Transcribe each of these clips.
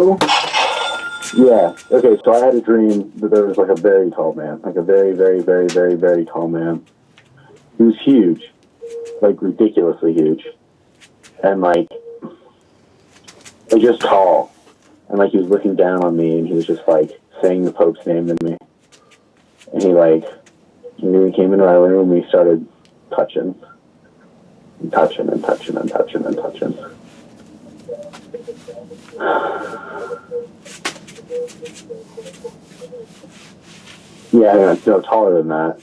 Hello? Yeah. Okay, so I had a dream that there was like a very tall man, like a very, very, very, very, very tall man. He was huge, like ridiculously huge. And like, just tall. And like he was looking down on me and he was just like saying the Pope's name to me. And he came into my room and he started touching. And touching and touching and touching and touching. Yeah, no, taller than that.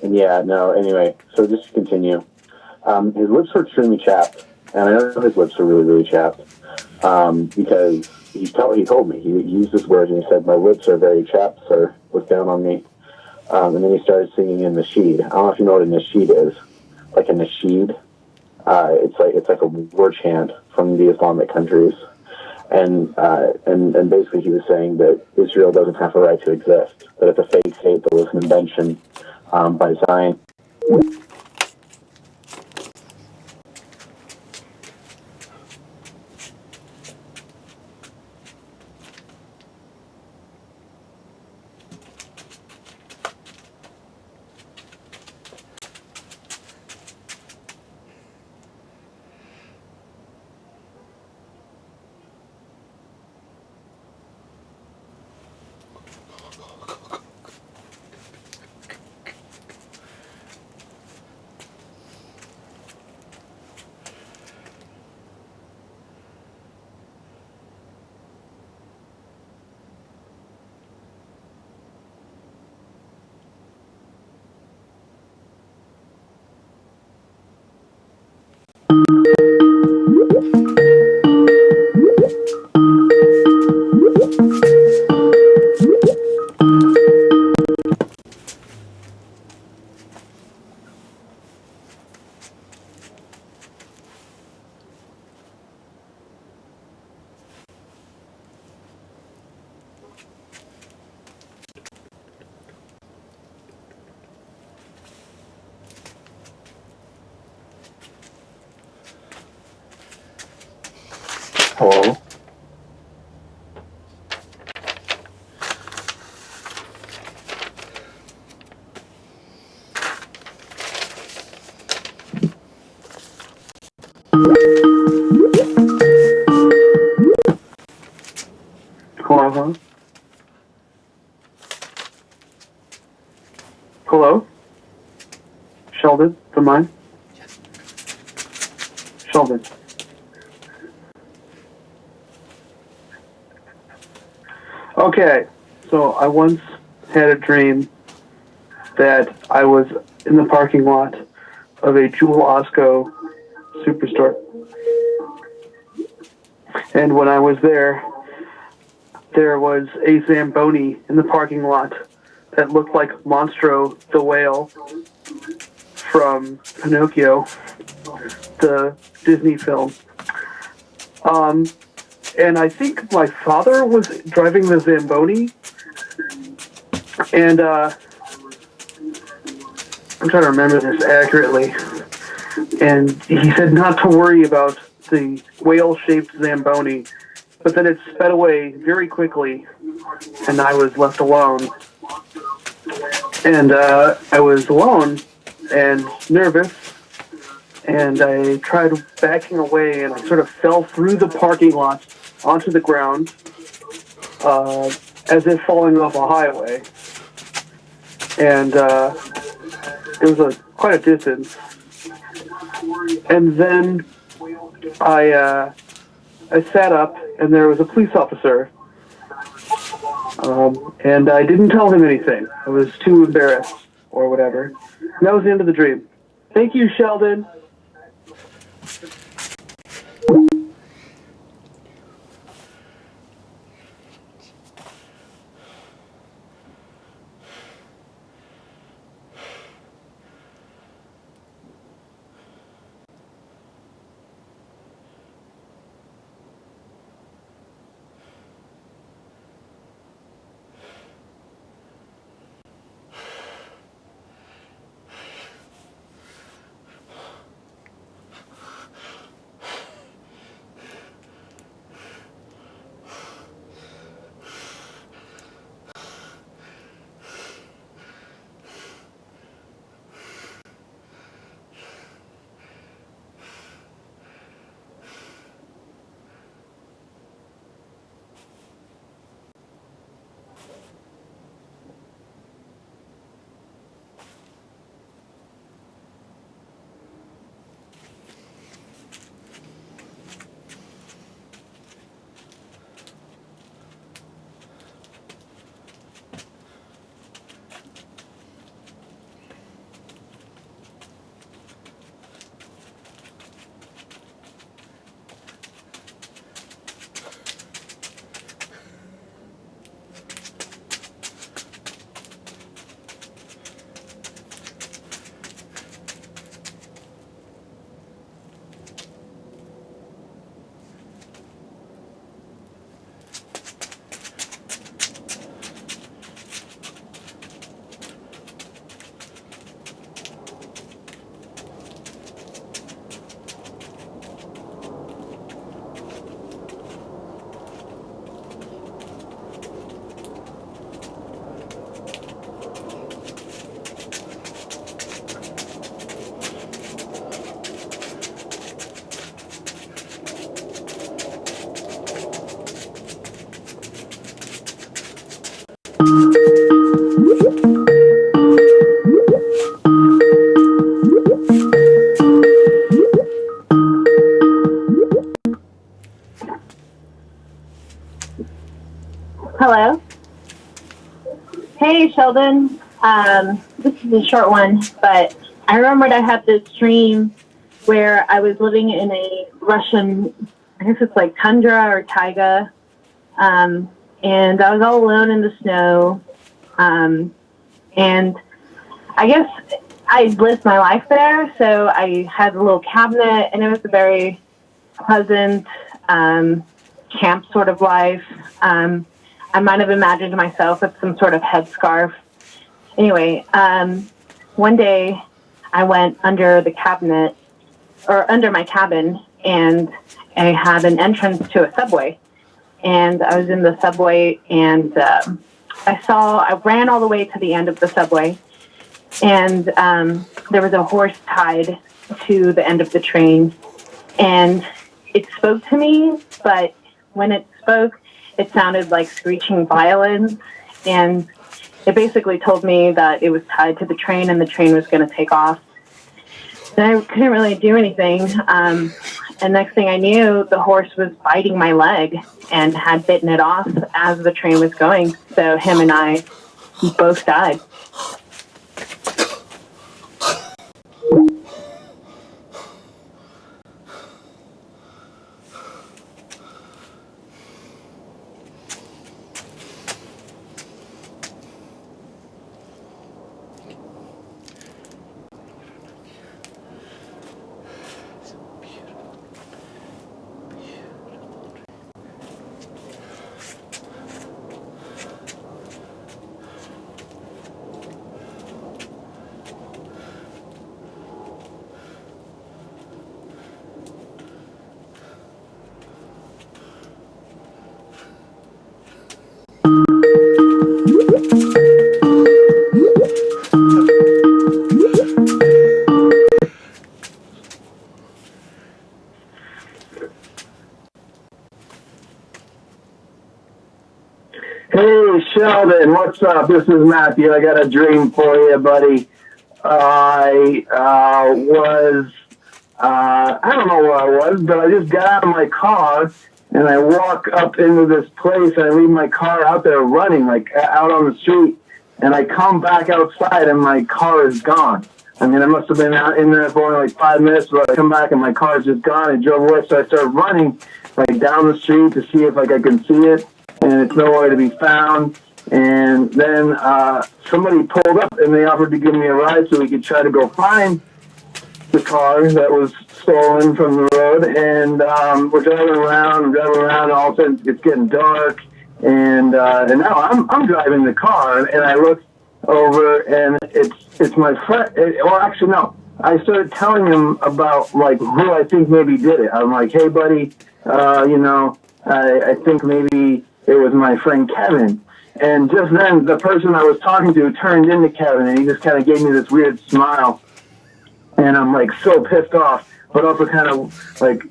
And yeah, no, anyway, so just to continue. His lips were extremely chapped. And I know his lips are really, really chapped. Because he told me, he used this word and he said, "My lips are very chapped, sir. Look down on me." And then he started singing in nasheed. I don't know if you know what a nasheed is. Like a nasheed. It's like a war chant from the Islamic countries. And basically he was saying that Israel doesn't have a right to exist, that it's a fake state, that was an invention by Zion. Hello? Hello? Hello? Sheldon the Mime? Sheldon. Okay, so I once had a dream that I was in the parking lot of a Jewel Osco superstore. And when I was there, there was a Zamboni in the parking lot that looked like Monstro the whale from Pinocchio, the Disney film. And I think my father was driving the Zamboni, and I'm trying to remember this accurately. And he said not to worry about the whale-shaped Zamboni, but then it sped away very quickly, and I was left alone. And I was alone and nervous, and I tried backing away, and I sort of fell through the parking lot onto the ground, as if falling off a highway. And it was quite a distance. And then I sat up, and there was a police officer. And I didn't tell him anything. I was too embarrassed, or whatever. And that was the end of the dream. Thank you, Sheldon. Hello. Hey, Sheldon. This is a short one, but I remembered I had this dream where I was living in a Russian, I guess it's like tundra or taiga, and I was all alone in the snow. Um, and I guess I lived my life there, so I had a little cabinet, and it was a very pleasant camp sort of life. I might have imagined myself with some sort of headscarf. Anyway, one day I went under the cabinet or under my cabin, and I had an entrance to a subway. And I was in the subway, and I ran all the way to the end of the subway, and there was a horse tied to the end of the train, and it spoke to me, but when it spoke, it sounded like screeching violins, and it basically told me that it was tied to the train and the train was going to take off. And I couldn't really do anything. And next thing I knew, the horse was biting my leg and had bitten it off as the train was going. So him and I both died. Hey Sheldon, what's up? This is Matthew. I got a dream for you, buddy. I I don't know where I was, but I just got out of my car and I walk up into this place. I leave my car out there running, like out on the street, and I come back outside and my car is gone. I mean, I must have been out in there for only like 5 minutes, but I come back and my car is just gone. I drove away, so I started running like down the street to see if like I can see it, and it's nowhere to be found. And then somebody pulled up and they offered to give me a ride so we could try to go find the car that was stolen from the road. And we're driving around, and all of a sudden it's getting dark. And now I'm driving the car, and I look over, and it's my friend. Well, actually, no. I started telling him about like who I think maybe did it. I'm like, hey, buddy, I think maybe it was my friend Kevin. And just then, the person I was talking to turned into Kevin, and he just kind of gave me this weird smile. And I'm like so pissed off, but also kind of like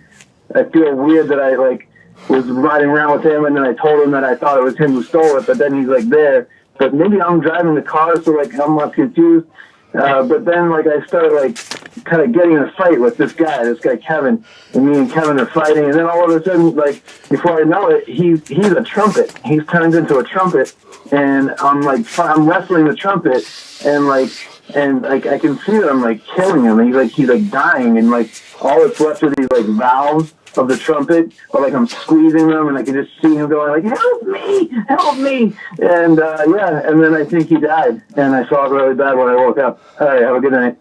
I feel weird that I like was riding around with him, and then I told him that I thought it was him who stole it, but then he's like there. But maybe I'm driving the car, so like I'm not confused. But then like I started like kind of getting in a fight with this guy Kevin, and me and Kevin are fighting, and then all of a sudden, like before I know it, he's a trumpet. He's turned into a trumpet, and I'm wrestling the trumpet, and like I can see that I'm like killing him. And he's like dying, and like all that's left are these like valves of the trumpet, but like I'm squeezing them, and I can just see him going like, help me, and yeah, and then I think he died, and I felt really bad when I woke up. All right, have a good night.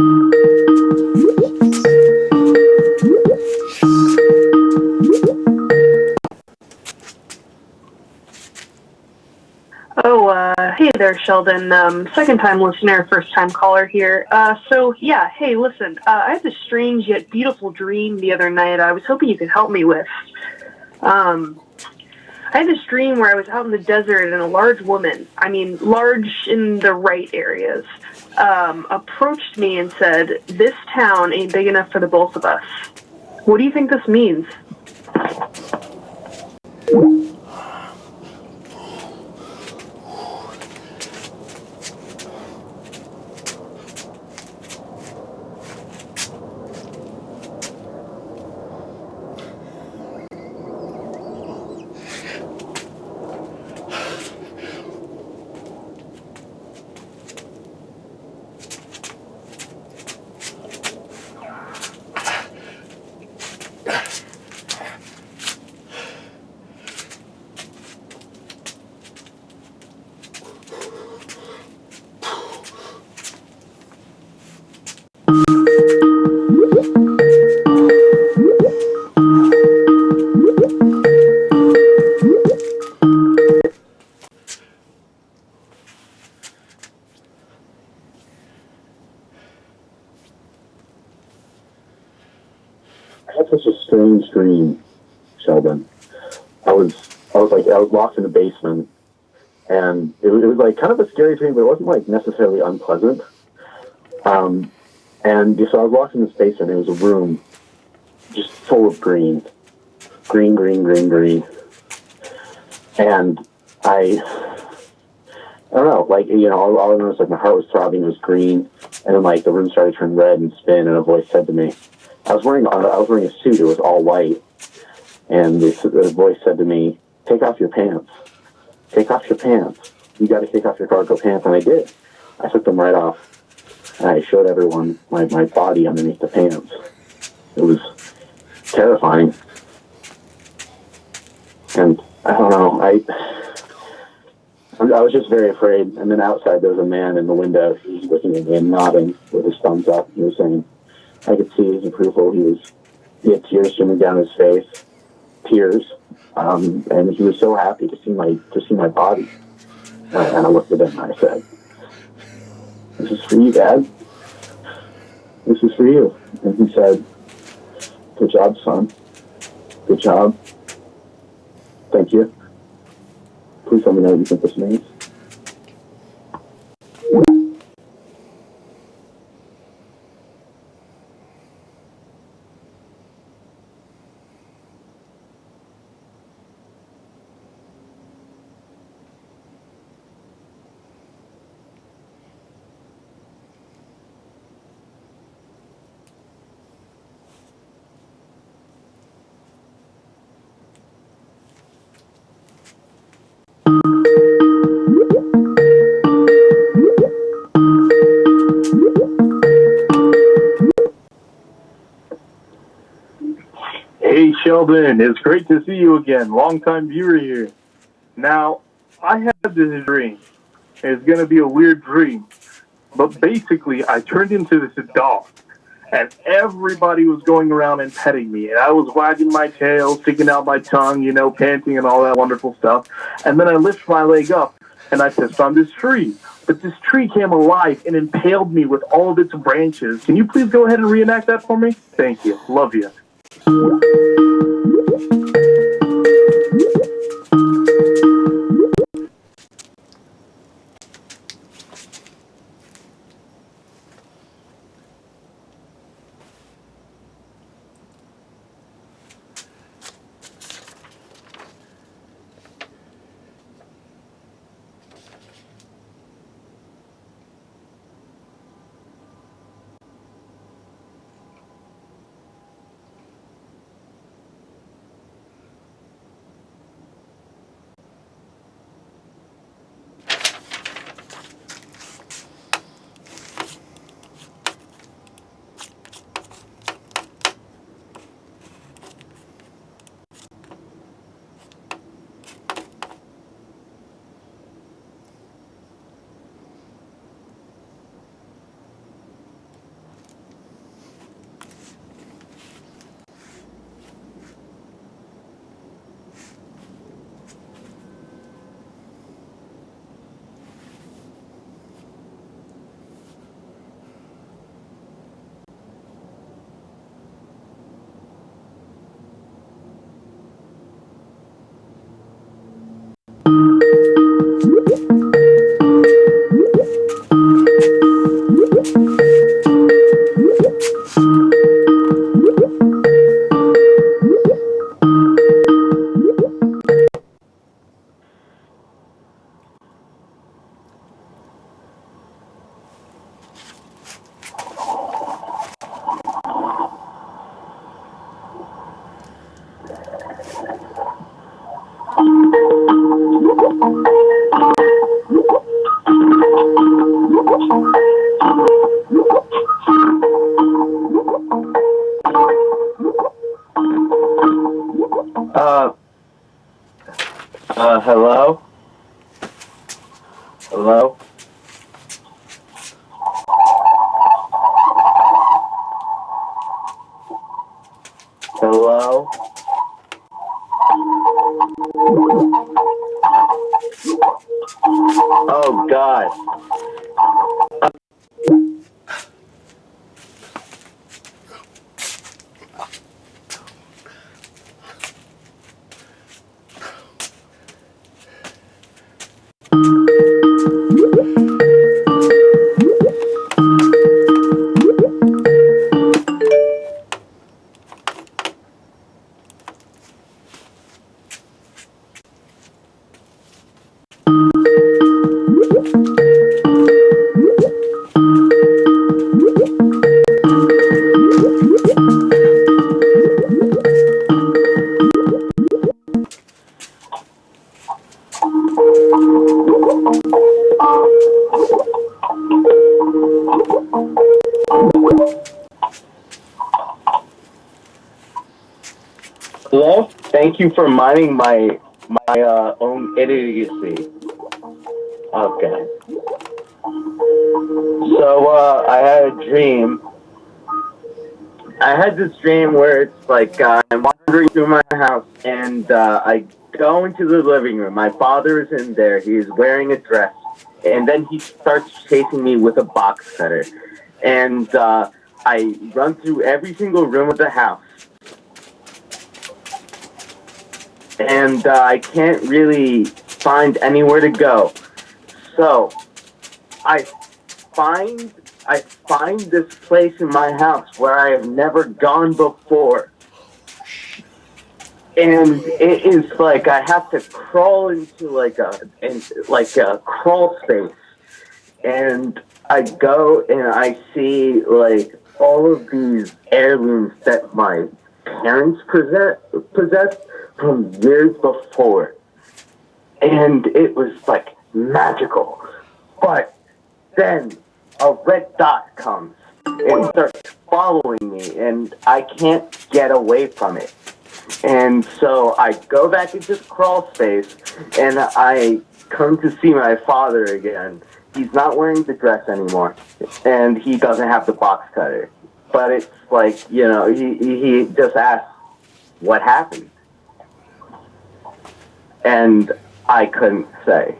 Oh, hey there, Sheldon. Second time listener, first time caller here. Hey, listen, I had this strange yet beautiful dream the other night I was hoping you could help me with. Um, I had this dream where I was out in the desert and a large woman, I mean, large in the right areas, approached me and said, "This town ain't big enough for the both of us." What do you think this means? I had such a strange dream, Sheldon. I was locked in the basement, and it was like kind of a scary dream, but it wasn't like necessarily unpleasant. Um, and so I was locked in this basement. It was a room just full of green, green, green, green, green, and I don't know, like all I remember was like my heart was throbbing. It was green, and then like the room started to turn red and spin, and a voice said to me, I was wearing a suit. It was all white. And the voice said to me, "Take off your pants. Take off your pants. You got to take off your cargo pants." And I did. I took them right off. And I showed everyone my body underneath the pants. It was terrifying. And I don't know. I was just very afraid. And then outside there was a man in the window. He was looking at me and nodding with his thumbs up. He was saying, I could see his approval. He had tears streaming down his face. Tears. And he was so happy to see my body. And I looked at him and I said, "This is for you, Dad. This is for you." And he said, "Good job, son. Good job. Thank you. Please let me know what you think this means." Hey Sheldon, it's great to see you again. Long time viewer here. Now, I had this dream. It's gonna be a weird dream, but basically, I turned into this dog, and everybody was going around and petting me, and I was wagging my tail, sticking out my tongue, panting and all that wonderful stuff. And then I lift my leg up, and I pissed on this tree. But this tree came alive and impaled me with all of its branches. Can you please go ahead and reenact that for me? Thank you. Love you. Hello? Hello? Hello? Oh, God. Hello? Thank you for minding my own idiocy. Okay. So, I had a dream. I had this dream where it's like I'm wandering through my house and I go into the living room. My father is in there. He is wearing a dress. And then he starts chasing me with a box cutter. And I run through every single room of the house. And I can't really find anywhere to go. So I find I find this place in my house where I have never gone before. And it is like I have to crawl into like a crawl space. And I go and I see like all of these heirlooms that my parents possessed from years before. And it was like magical. But then a red dot comes and starts following me, and I can't get away from it. And so I go back into the crawl space, and I come to see my father again. He's not wearing the dress anymore, and he doesn't have the box cutter. But it's like, he just asked what happened, and I couldn't say.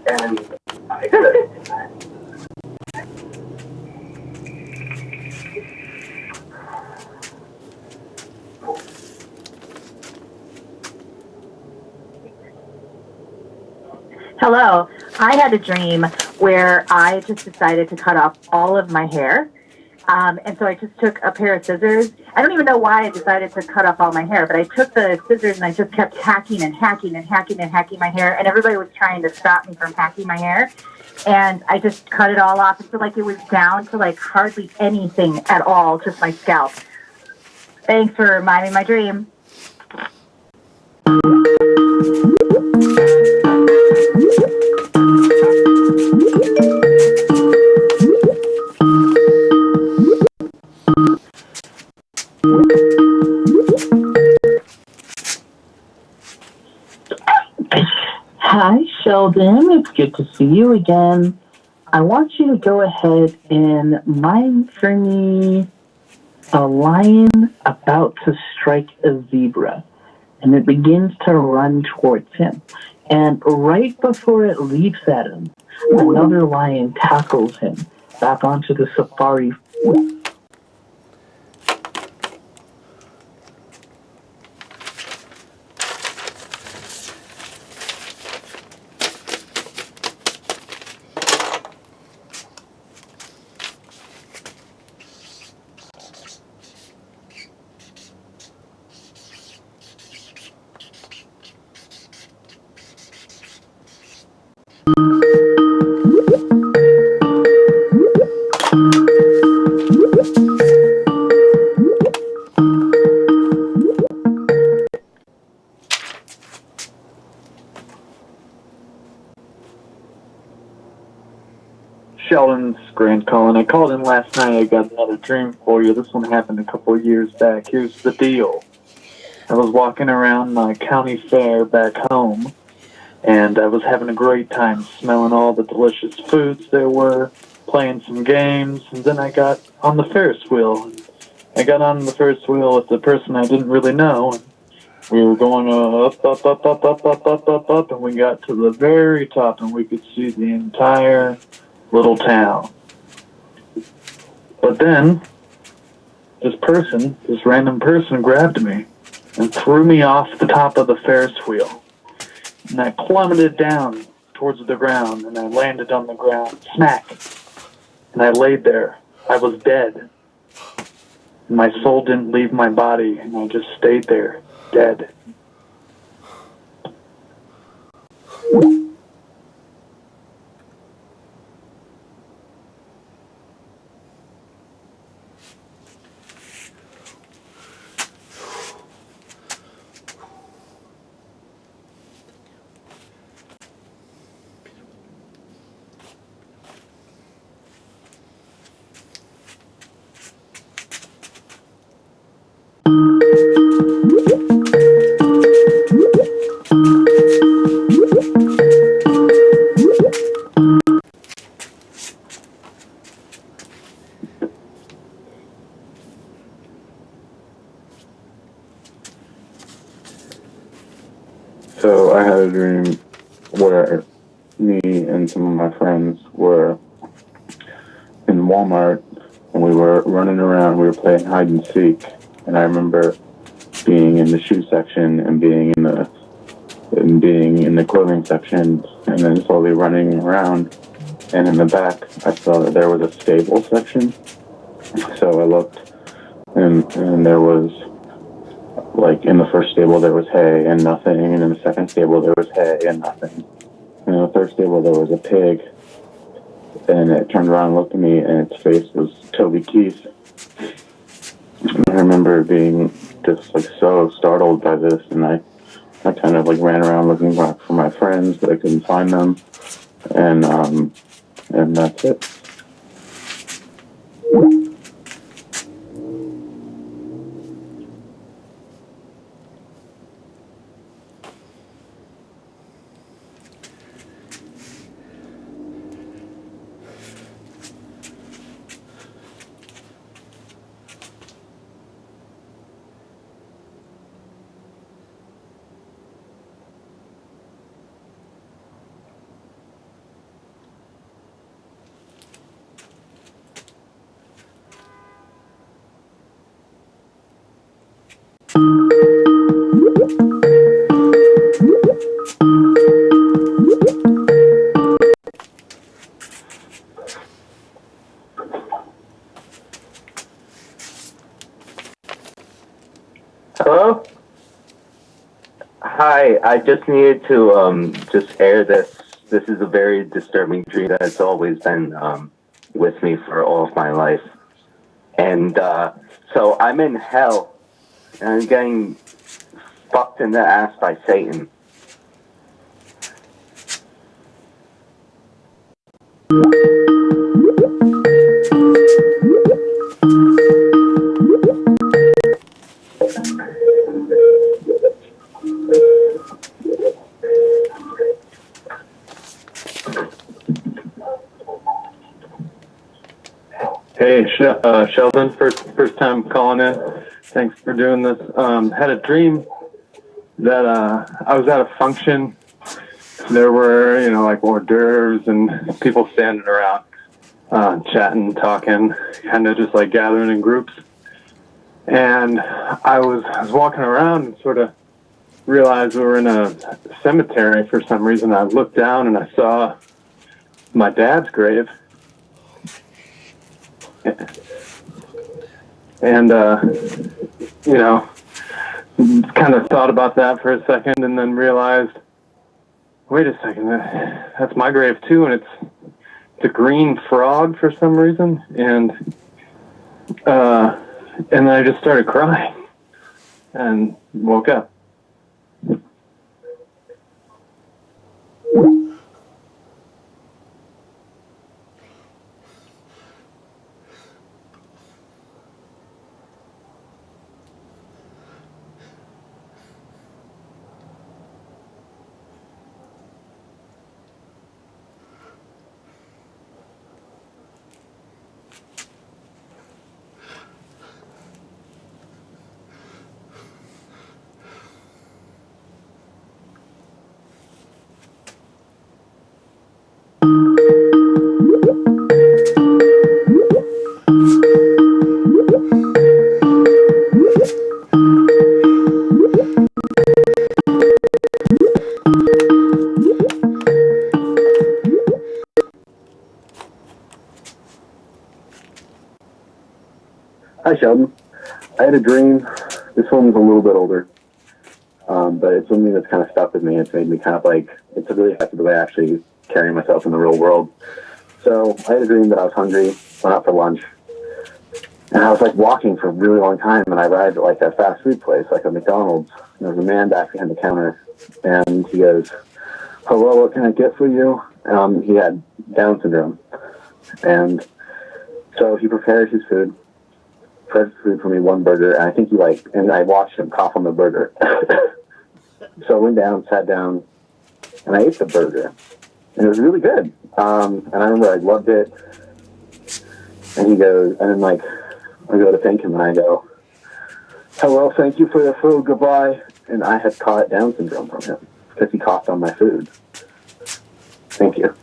And I couldn't. Hello. I had a dream where I just decided to cut off all of my hair. And so I just took a pair of scissors. I don't even know why I decided to cut off all my hair, but I took the scissors and I just kept hacking and hacking and hacking and hacking my hair. And everybody was trying to stop me from hacking my hair. And I just cut it all off until like it was down to like hardly anything at all, just my scalp. Thanks for reminding my dream. Hi, Sheldon. It's good to see you again. I want you to go ahead and mime for me a lion about to strike a zebra, and it begins to run towards him. And right before it leaps at him, another lion tackles him back onto the safari. Sheldon's Grand Colin. I called in last night. I got another dream for you. This one happened a couple of years back. Here's the deal. I was walking around my county fair back home, and I was having a great time smelling all the delicious foods there were, playing some games, and then I got on the Ferris wheel. I got on the Ferris wheel with the person I didn't really know, and we were going up, up, up, up, up, up, up, up, up, and we got to the very top, and we could see the entire little town. But then, this random person grabbed me and threw me off the top of the Ferris wheel. And I plummeted down towards the ground, and I landed on the ground, smack. And I laid there. I was dead. And my soul didn't leave my body, and I just stayed there, dead. So I had a dream where me and some of my friends were in Walmart and we were running around. We were playing hide and seek, and I remember being in the shoe section and being in the clothing section, and then slowly running around. And in the back, I saw that there was a stable section. So I looked, and there was, like, in the first stable there was hay and nothing, and in the second stable there was hay and nothing. And in the third stable there was a pig, and it turned around and looked at me, and its face was Toby Keith. And I remember being just, like, so startled by this, and I kind of, like, ran around looking for my friends, but I couldn't find them, and that's it. Hello? Hi, I just needed to just air this. This is a very disturbing dream that's always been with me for all of my life. And so I'm in hell, and I'm getting fucked in the ass by Satan. Hey, Sheldon, first time calling in. Thanks for doing this. Had a dream that I was at a function. There were, like hors d'oeuvres and people standing around, chatting, talking, kind of just like gathering in groups. And I was walking around and sort of realized we were in a cemetery for some reason. I looked down and I saw my dad's grave. And, kind of thought about that for a second and then realized, wait a second, that's my grave too, and it's a green frog for some reason. And then I just started crying and woke up. Sheldon, I had a dream. This one was a little bit older, but it's something that's kind of stuck with me. It's made me kind of like, it's really affected the way I actually carry myself in the real world. So I had a dream that I was hungry, went out for lunch, and I was like walking for a really long time, and I arrived at like a fast food place, like a McDonald's. And there was a man back behind the counter, and he goes, "Hello, what can I get for you?" He had Down syndrome, and so he prepared his food for me, one burger, and I think he like, and I watched him cough on the burger. So I went down, sat down, and I ate the burger, and it was really good. And I remember I loved it. And he goes, and then like, I go to thank him, and I go, "Hello, thank you for your food, goodbye." And I had caught Down syndrome from him because he coughed on my food. Thank you.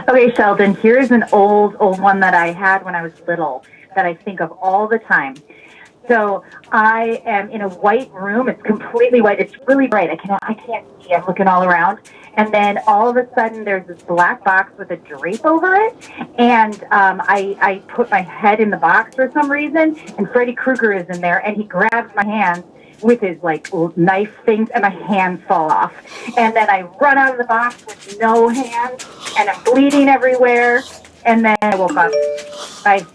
Okay, Sheldon, here's an old one that I had when I was little that I think of all the time. So I am in a white room. It's completely white. It's really bright. I can't see. I'm looking all around. And then all of a sudden there's this black box with a drape over it. And I put my head in the box for some reason, and Freddy Krueger is in there, and he grabs my hands with his like knife things, and my hands fall off. And then I run out of the box with no hands, and I'm bleeding everywhere. And then I woke up. Bye.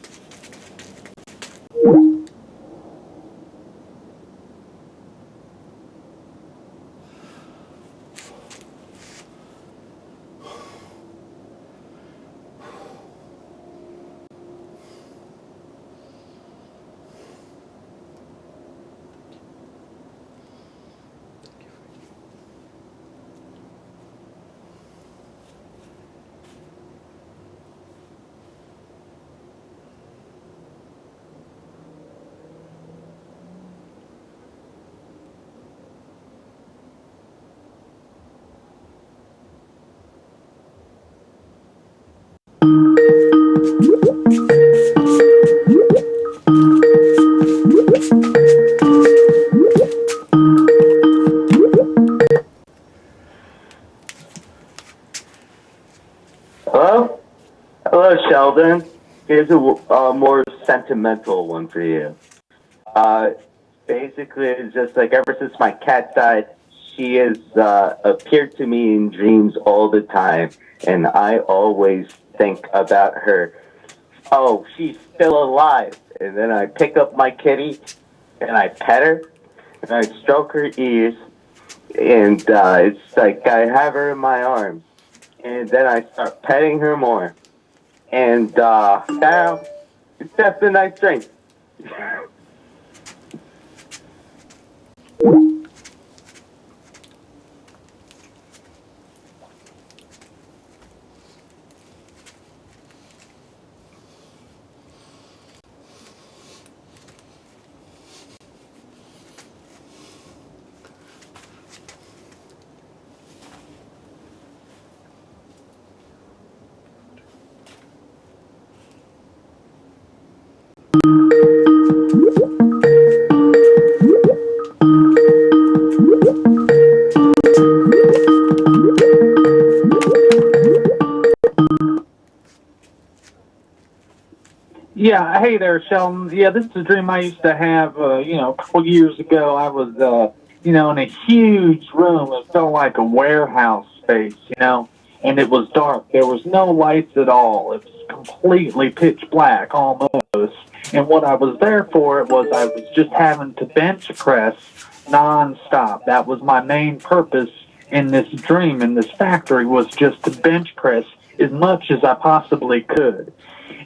Hello? Hello, Sheldon. here's a more sentimental one for you. Uh, Basically, it's just like ever since my cat died, she has appeared to me in dreams all the time, and I always think about her. Oh, she's still alive. And then I pick up my kitty and I pet her and I stroke her ears, and it's like I have her in my arms, and then I start petting her more, and now that's a nice drink. Yeah, hey there, Sheldon. Yeah, this is a dream I used to have, a couple years ago. I was, in a huge room. It felt like a warehouse space, and it was dark. There was no lights at all. It was completely pitch black almost. And what I was there for, it was I was just having to bench press nonstop. That was my main purpose in this dream, in this factory, was just to bench press as much as I possibly could.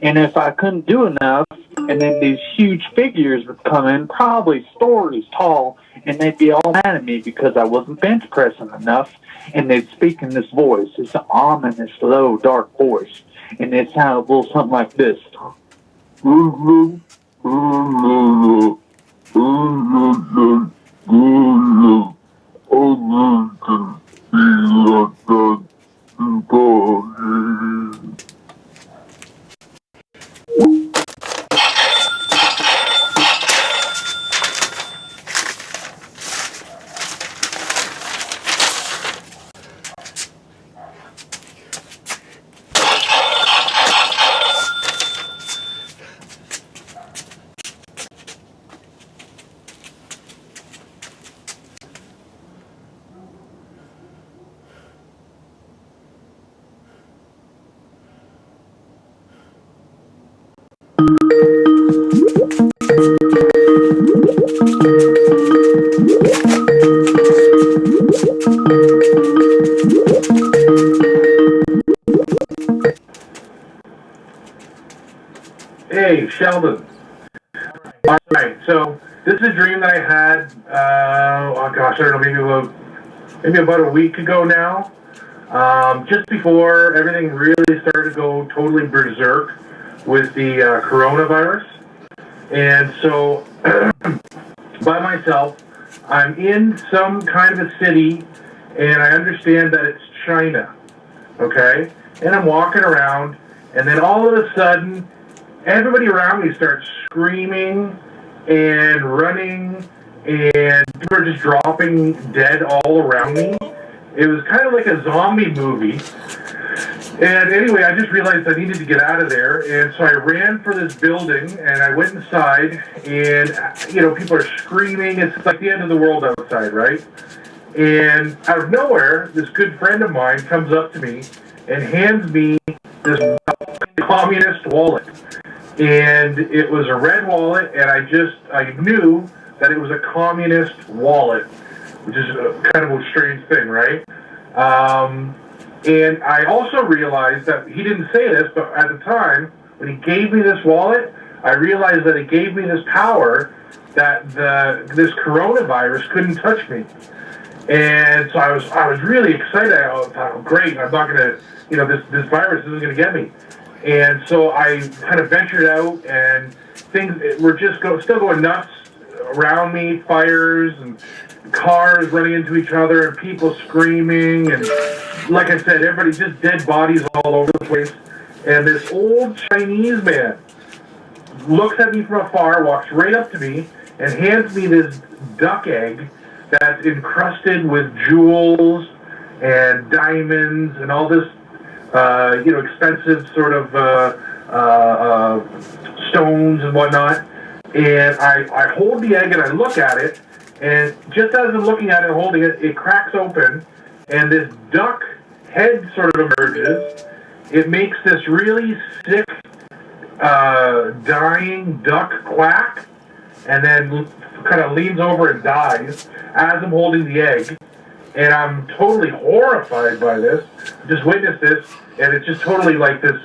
And if I couldn't do enough, and then these huge figures would come in, probably stories tall, and they'd be all mad at me because I wasn't bench pressing enough, and they'd speak in this voice, this ominous, low, dark voice, and it sounded a little something like this. Hey, Sheldon. All right, so this is a dream that I had. Oh gosh, I don't know, maybe about a week ago now. Just before everything really started to go totally berserk with the coronavirus, and so by myself, I'm in some kind of a city, and I understand that it's China. Okay, and I'm walking around, and then all of a sudden, everybody around me starts screaming and running, and people are just dropping dead all around me. It was kind of like a zombie movie. And anyway, I just realized I needed to get out of there, and so I ran for this building, and I went inside, and, people are screaming. It's like the end of the world outside, right? And out of nowhere, this good friend of mine comes up to me and hands me this communist wallet. And it was a red wallet, and I knew that it was a communist wallet, which is kind of a strange thing, right? And I also realized that he didn't say this, but at the time, when he gave me this wallet, I realized that it gave me this power that this coronavirus couldn't touch me. And so I was really excited. I thought, oh, great, I'm not going to, this virus isn't going to get me. And so I kind of ventured out, and things were just still going nuts around me, fires and cars running into each other and people screaming. And like I said, everybody, just dead bodies all over the place. And this old Chinese man looks at me from afar, walks right up to me, and hands me this duck egg that's encrusted with jewels and diamonds and all this, expensive sort of stones and whatnot. And I hold the egg and I look at it, and just as I'm looking at it, holding it, it cracks open, and this duck head sort of emerges. It makes this really sick, dying duck quack, and then kind of leans over and dies as I'm holding the egg. And I'm totally horrified by this. Just witnessed this, and it's just totally like this,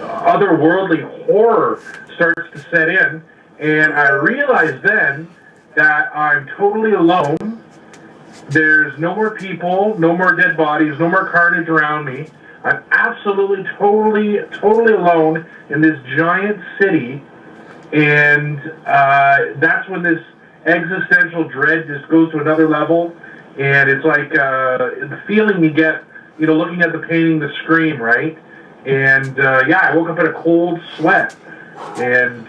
otherworldly horror starts to set in. And I realize then that I'm totally alone. There's no more people, no more dead bodies, no more carnage around me. I'm absolutely, totally alone in this giant city. And that's when this existential dread just goes to another level. And it's like the feeling you get, looking at the painting, The Scream, right? And I woke up in a cold sweat. And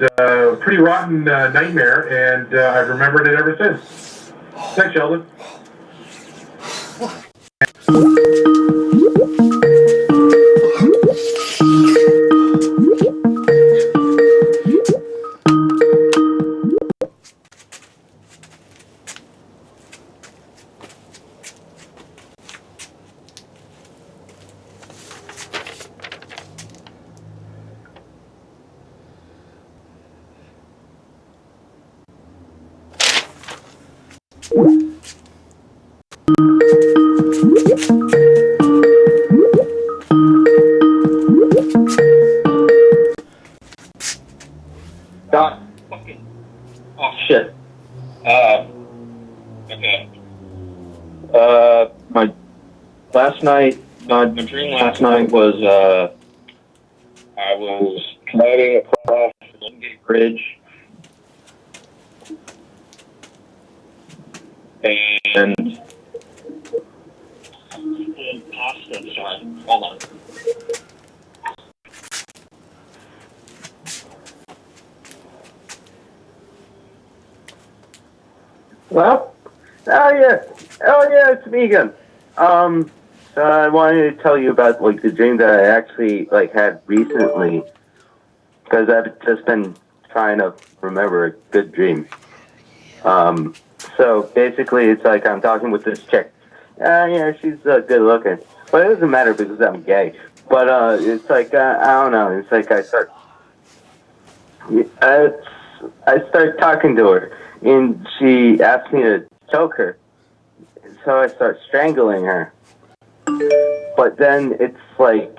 pretty rotten nightmare. And I've remembered it ever since. Thanks, Sheldon. God. Fucking. Oh, shit. Okay. My dream last night was, I was driving across the Golden Gate Bridge, and pasta. Sorry, hold on. Well, oh yeah, it's me again. So I wanted to tell you about the dream that I actually had recently, because I've just been trying to remember a good dream. So basically, it's like I'm talking with this chick. Yeah, she's good looking, but it doesn't matter because I'm gay. But it's like I don't know. It's like I start talking to her, and she asks me to choke her. So I start strangling her. But then it's like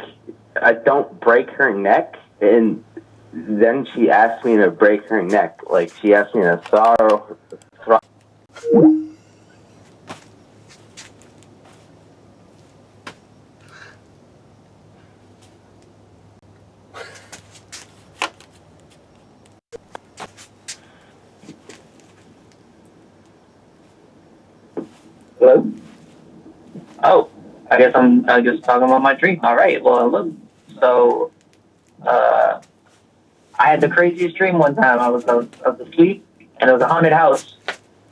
I don't break her neck, and then she asks me to break her neck. Like she asked me to throttle. Hello? Oh, I guess I'm just talking about my dream. All right. Well, look. So, I had the craziest dream one time. I was asleep, and it was a haunted house,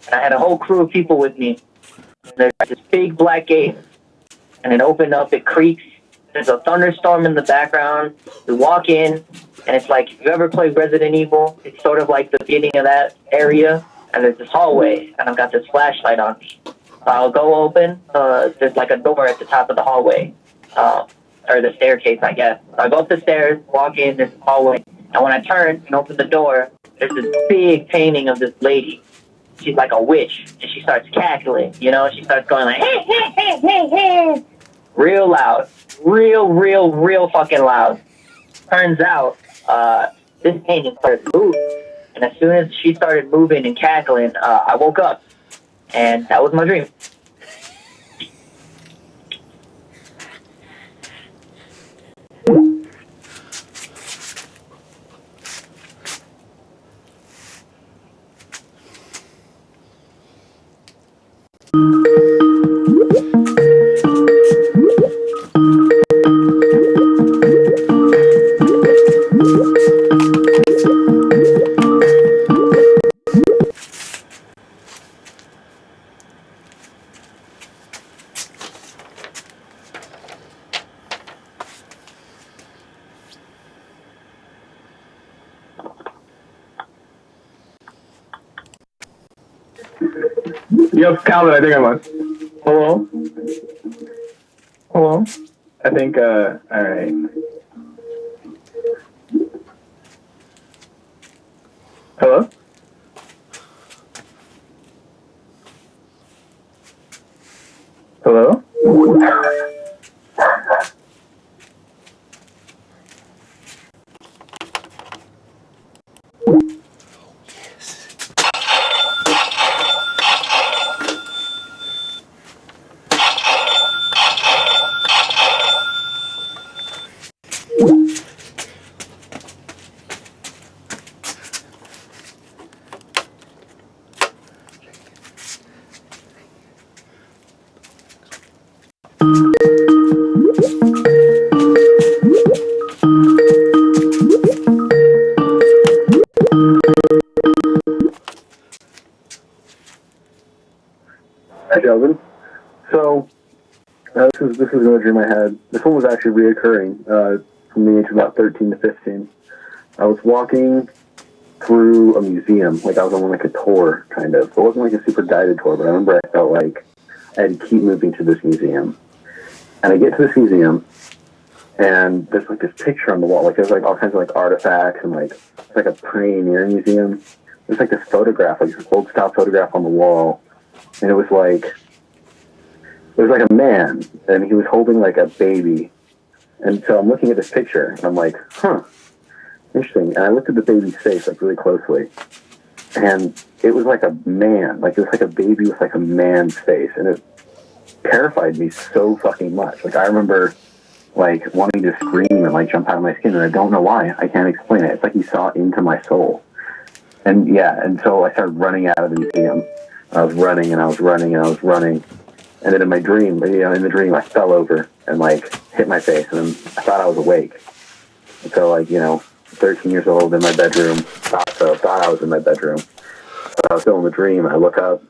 and I had a whole crew of people with me. And there's this big black gate, and it opened up. It creaks. There's a thunderstorm in the background. We walk in, and it's like if you ever played Resident Evil, it's sort of like the beginning of that area. And there's this hallway, and I've got this flashlight on me. I'll go open. There's like a door at the top of the hallway, or the staircase, I guess. So I go up the stairs, walk in this hallway, and when I turn and open the door, there's this big painting of this lady. She's like a witch, and she starts cackling. She starts going like, hey, hey, hey, hey, hey, real loud, real fucking loud. Turns out, this painting started to move, and as soon as she started moving and cackling, I woke up. And that was my dream. Yep, Calvin, I think I'm on. Hello? Hello? I think, alright. Hello? Hello? Hi, Sheldon. So, this is another dream I had. This one was actually reoccurring from the age of about 13 to 15. I was walking through a museum, like I was on like a tour, kind of. It wasn't like a super guided tour, but I remember I felt like I had to keep moving to this museum. And I get to this museum, and there's like this picture on the wall. Like there's like all kinds of like artifacts, and like it's like a pioneer museum. There's like this photograph, like this old style photograph on the wall, and it was like a man, and he was holding like a baby. And so I'm looking at this picture, and I'm like, huh, interesting. And I looked at the baby's face like really closely, and it was like a man, like it was like a baby with like a man's face, and it terrified me so fucking much. Like I remember like wanting to scream and like jump out of my skin, and I don't know why. I can't explain it. It's like he saw into my soul. And yeah, and so I started running out of the museum. I was running and I was running and I was running. And then in my dream, in the dream, I fell over and like hit my face, and I thought I was awake. And so 13 years old in my bedroom, thought I was in my bedroom. But I was still in the dream, and I look up,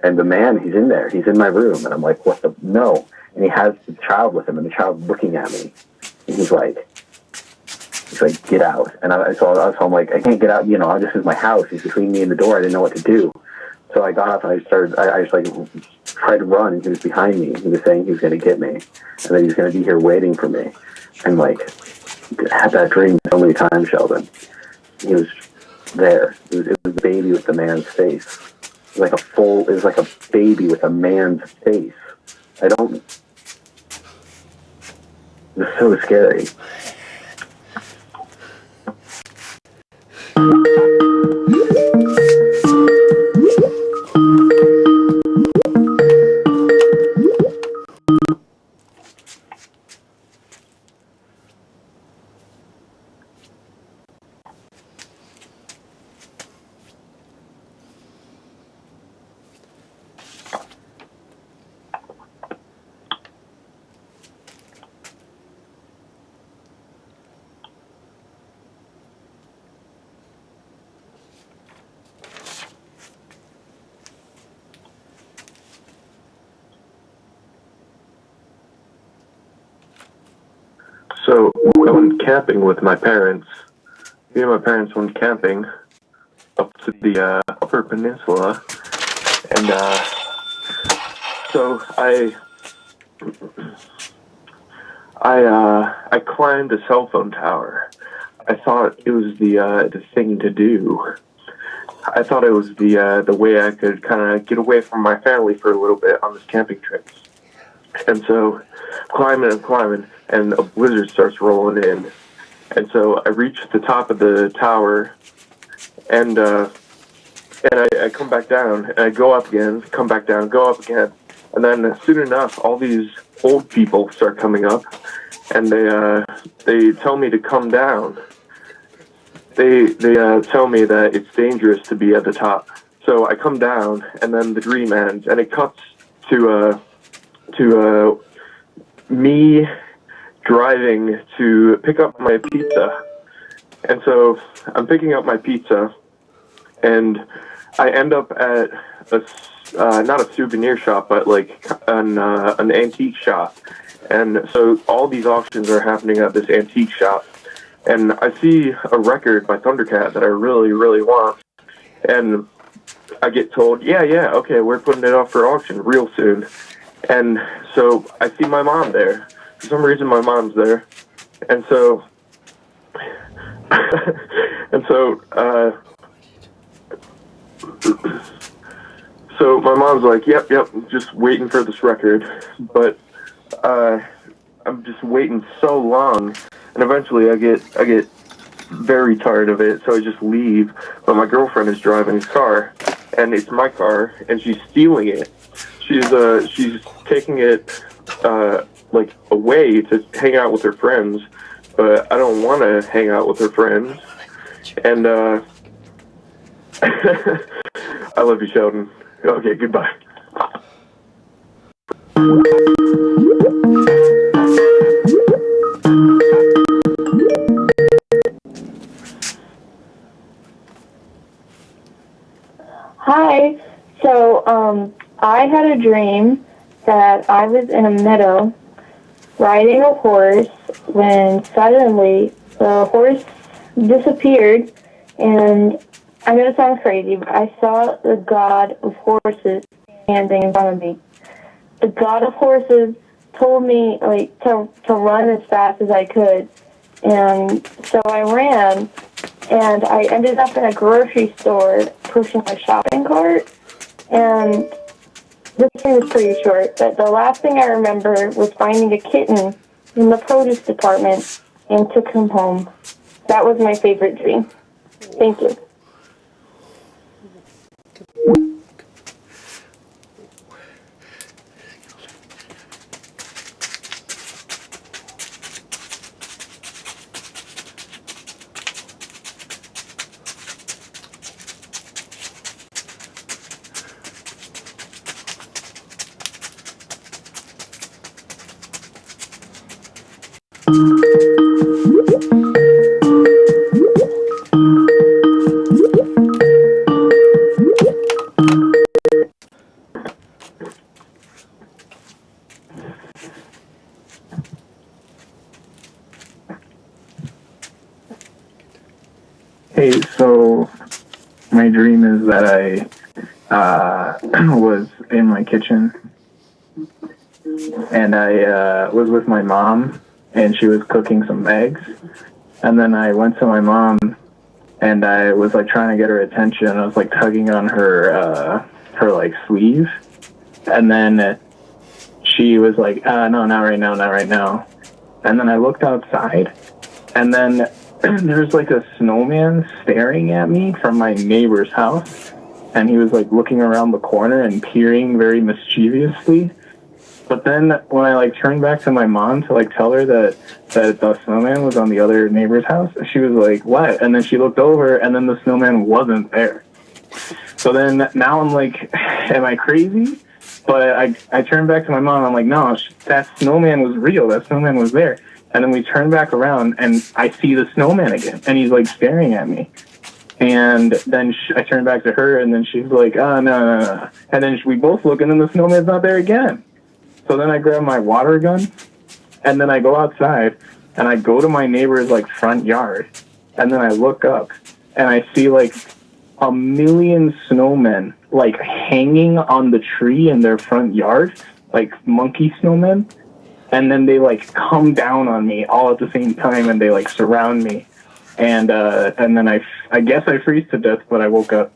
and the man, he's in there. He's in my room, and I'm like, what the, no. And he has the child with him, and the child's looking at me. And he's like, get out. And so I'm like, I can't get out, this is my house. He's between me and the door. I didn't know what to do. So I got up, and I just tried to run, and he was behind me. He was saying he was going to get me, and that he was going to be here waiting for me. And I had that dream so many times, Sheldon. He was there. It was the baby with the man's face. It was like a baby with a man's face. It was so scary. So I went camping with my parents. Me and my parents went camping up to the Upper Peninsula, and so I climbed a cell phone tower. I thought it was the thing to do. I thought it was the way I could kind of get away from my family for a little bit on this camping trip. And so climbing and climbing, and a blizzard starts rolling in. And so I reach the top of the tower, and I come back down, and I go up again, come back down, go up again. And then soon enough, all these old people start coming up, and they tell me to come down. They tell me that it's dangerous to be at the top. So I come down, and then the dream ends, and it cuts to me driving to pick up my pizza. And so I'm picking up my pizza, and I end up at not a souvenir shop, but like an antique shop. And so all these auctions are happening at this antique shop. And I see a record by Thundercat that I really, really want. And I get told, yeah, okay, we're putting it up for auction real soon. And so I see my mom there. For some reason, my mom's there. And so, and so, so my mom's like, yep, just waiting for this record. But I'm just waiting so long, and eventually I get very tired of it, so I just leave. But my girlfriend is driving his car, and it's my car, and she's stealing it. She's taking it like away to hang out with her friends, but I don't want to hang out with her friends. And I love you, Sheldon. Okay, goodbye. Hi. So, I had a dream that I was in a meadow riding a horse when suddenly the horse disappeared, and I know it sounds crazy, but I saw the god of horses standing in front of me. The god of horses told me like to run as fast as I could, and so I ran, and I ended up in a grocery store pushing a shopping cart, and this thing was pretty short, but the last thing I remember was finding a kitten in the produce department and took him home. That was my favorite dream. Thank you. Hey, so my dream is that I was in my kitchen, and I was with my mom, and she was cooking some eggs. And then I went to my mom, and I was like trying to get her attention. I was like tugging on her like sleeve, and then she was like, "No, not right now, not right now." And then I looked outside, and then there's like a snowman staring at me from my neighbor's house, and he was like looking around the corner and peering very mischievously. But then when I like turned back to my mom to like tell her that the snowman was on the other neighbor's house, she was like, "What?" And then she looked over, and then the snowman wasn't there. So then now I'm like, am I crazy? But I turned back to my mom. I'm like, no, that snowman was real. That snowman was there. And then we turn back around, and I see the snowman again, and he's like staring at me. And then I turn back to her, and then she's like, "Oh, no. And then we both look, and then the snowman's not there again. So then I grab my water gun, and then I go outside, and I go to my neighbor's like front yard, and then I look up, and I see like a million snowmen like hanging on the tree in their front yard, like monkey snowmen. And then they like come down on me all at the same time, and they like surround me, and then I guess I freeze to death, but I woke up.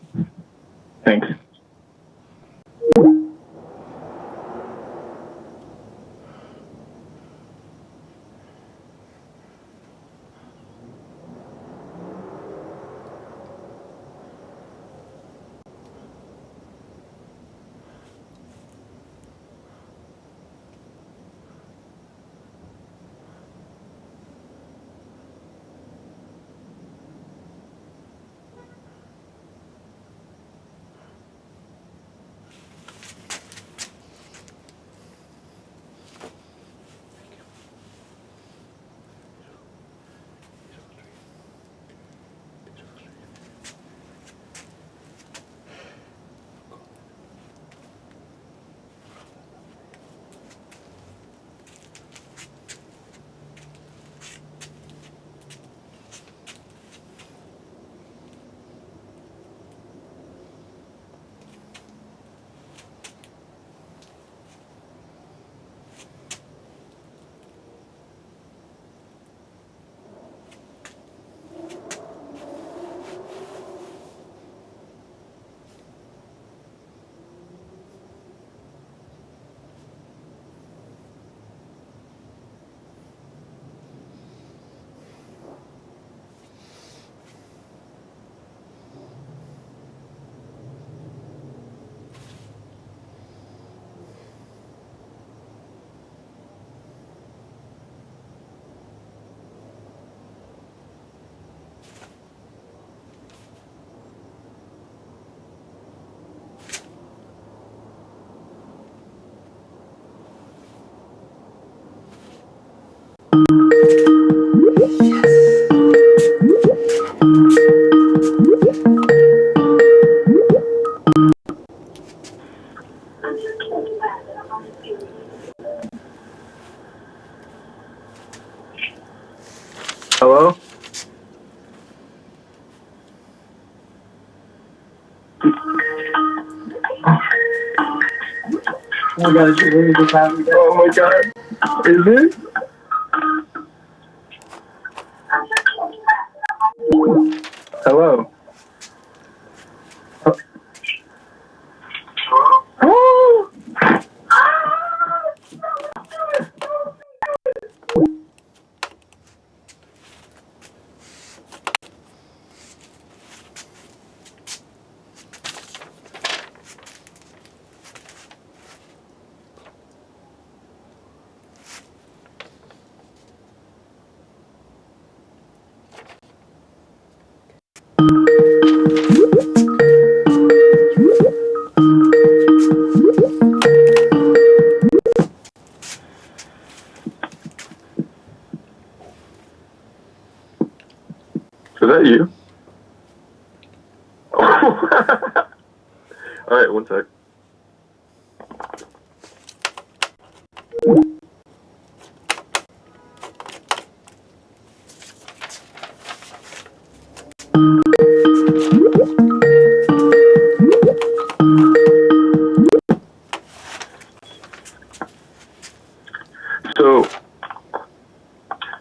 Thanks. Oh my god, it's really just happening. Oh my god. Is it? Hello. Oh! Is that you? Alright, one sec.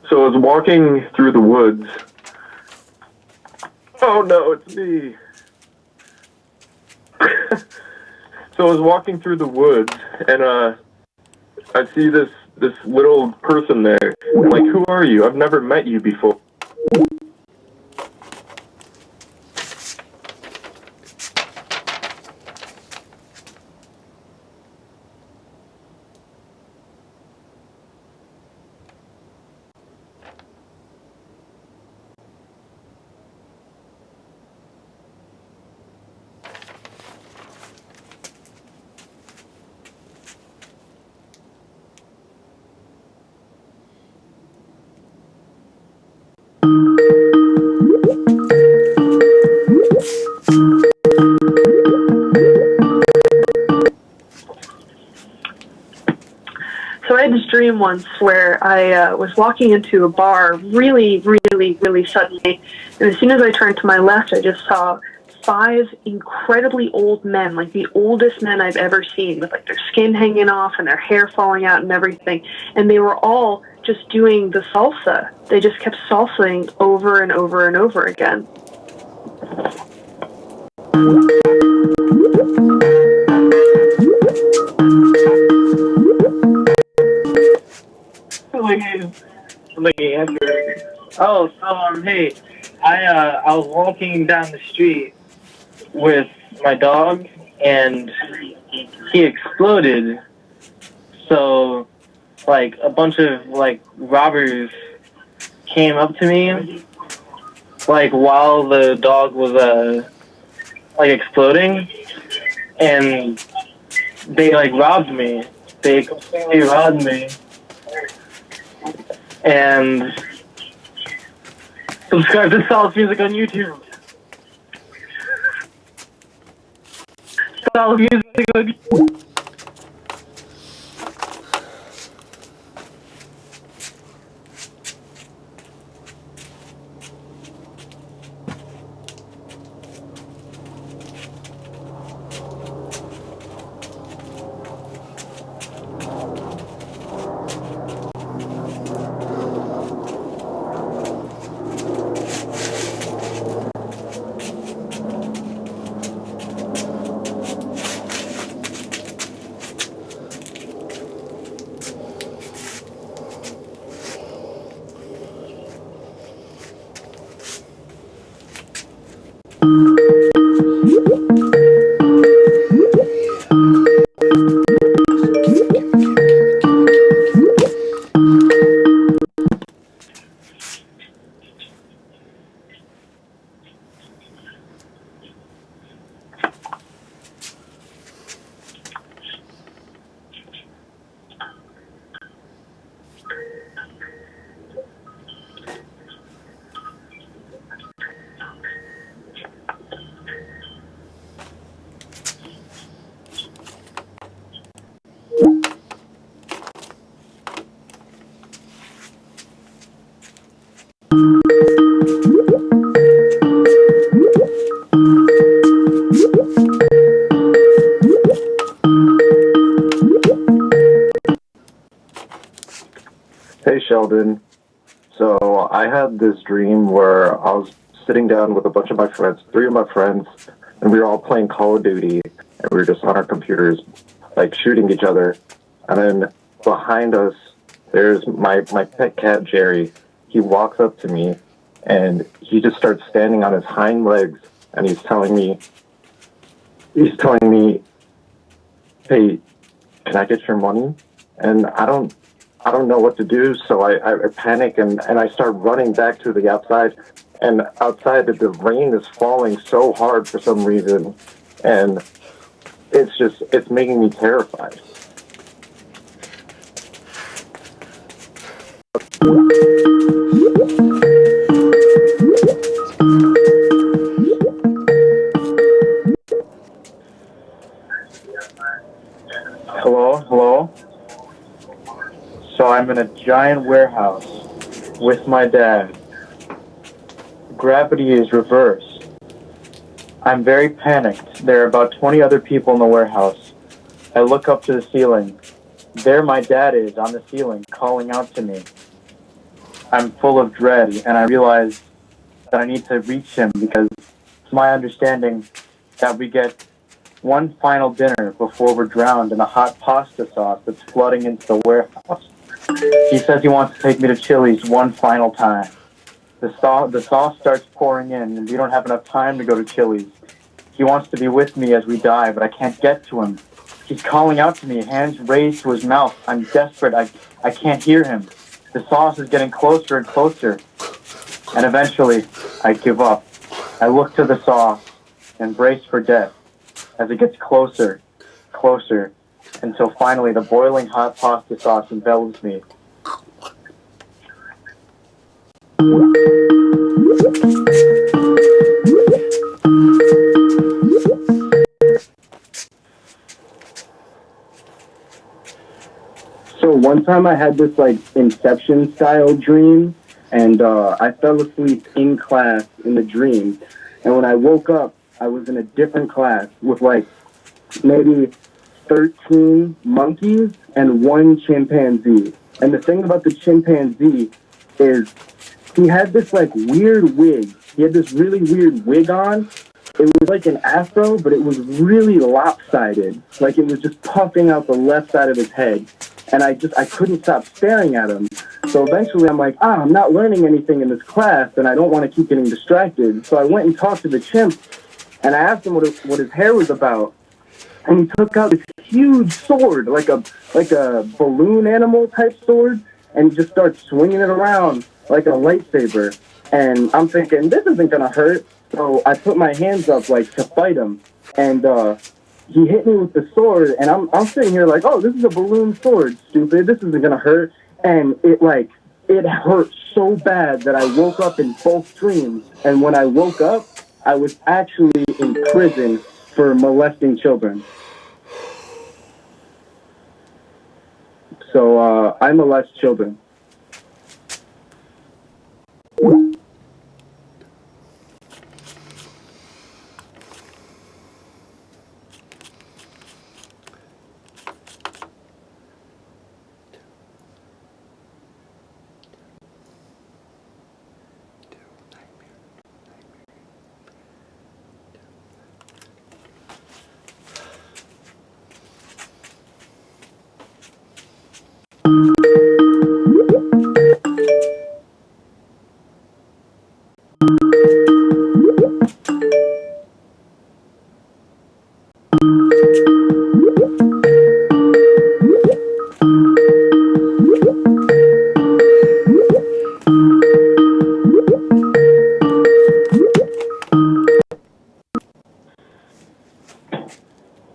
So I was walking through the woods. Oh no, it's me. So I was walking through the woods, and I see this little person there. I'm like, who are you? I've never met you before. So I had this dream once where I was walking into a bar really, really, really suddenly, and as soon as I turned to my left, I just saw 5 incredibly old men, like the oldest men I've ever seen, with like their skin hanging off and their hair falling out and everything, and they were all just doing the salsa. They just kept salsaing over and over and over again. Like answer. Oh, so hey, I was walking down the street with my dog, and he exploded. So, like a bunch of like robbers came up to me, like while the dog was like exploding, and they like robbed me. They completely robbed me. And subscribe to Solid Music on YouTube. Solid Music on YouTube. Sheldon. So I had this dream where I was sitting down with a bunch of my friends, three of my friends, and we were all playing Call of Duty, and we were just on our computers, like shooting each other. And then behind us, there's my pet cat Jerry. He walks up to me, and he just starts standing on his hind legs, and he's telling me, "Hey, can I get your money?" And I don't know what to do, so I panic and I start running back to the outside. And outside, the rain is falling so hard for some reason, and it's making me terrified. Hello, hello. So I'm in a giant warehouse with my dad. Gravity is reversed. I'm very panicked. There are about 20 other people in the warehouse. I look up to the ceiling. There my dad is on the ceiling calling out to me. I'm full of dread and I realize that I need to reach him because it's my understanding that we get one final dinner before we're drowned in the hot pasta sauce that's flooding into the warehouse. He says he wants to take me to Chili's one final time. The sauce starts pouring in, and we don't have enough time to go to Chili's. He wants to be with me as we die, but I can't get to him. He's calling out to me, hands raised to his mouth. I'm desperate. I can't hear him. The sauce is getting closer and closer. And eventually, I give up. I look to the sauce and brace for death as it gets closer, closer, until finally the boiling hot pasta sauce envelops me. So one time I had this like Inception style dream, and I fell asleep in class in the dream. And when I woke up, I was in a different class with like maybe 13 monkeys and one chimpanzee. And the thing about the chimpanzee is he had this like weird wig. He had this really weird wig on. It was like an afro, but it was really lopsided. Like it was just puffing out the left side of his head. And I couldn't stop staring at him. So eventually I'm like, I'm not learning anything in this class and I don't want to keep getting distracted. So I went and talked to the chimp and I asked him what his hair was about. And he took out this huge sword, like a balloon animal type sword, and he just starts swinging it around like a lightsaber. And I'm thinking, this isn't gonna hurt. So I put my hands up like to fight him, and he hit me with the sword, and I'm sitting here like, oh, this is a balloon sword, stupid. This isn't gonna hurt. And it hurt so bad that I woke up in both dreams. And when I woke up, I was actually in prison for molesting children. So I molest children.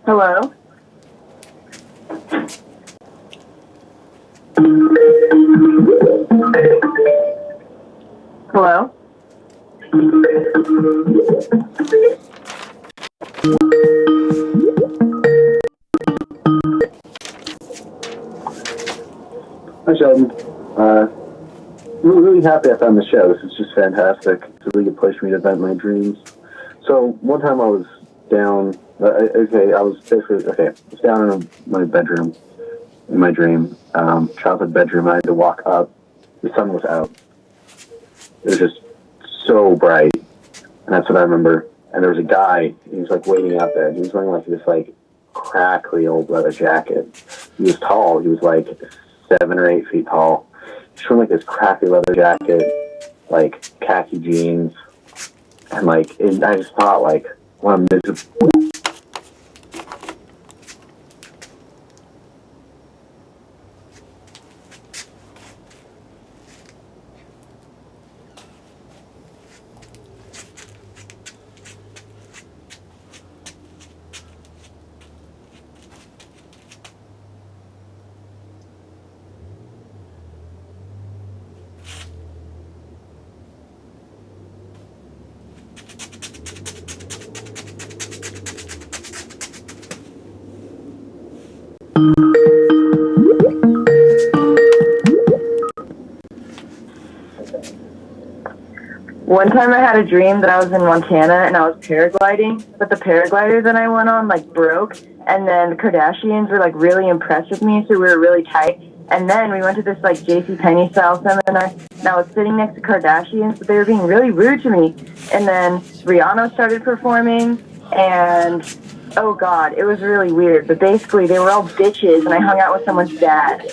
Hello? Hello? Hi, Sheldon. Really happy I found the show. This is just fantastic. It's a really good place for me to vent my dreams. So one time I was down. I was down in my bedroom in my dream, childhood bedroom. I had to walk up the sun was out. It was just so bright, and that's what I remember. And there was a guy. He was like waiting out there. He was wearing like this like crackly old leather jacket. He was tall. He was like 7 or 8 feet tall. He's wearing like this crackly leather jacket, like khaki jeans, and like I just thought like, what a miserable. One time I had a dream that I was in Montana and I was paragliding, but the paraglider that I went on like broke, and then the Kardashians were like really impressed with me, so we were really tight. And then we went to this like JCPenney style seminar, and I was sitting next to Kardashians, but they were being really rude to me. And then Rihanna started performing, and oh god, it was really weird. But basically, they were all bitches, and I hung out with someone's dad.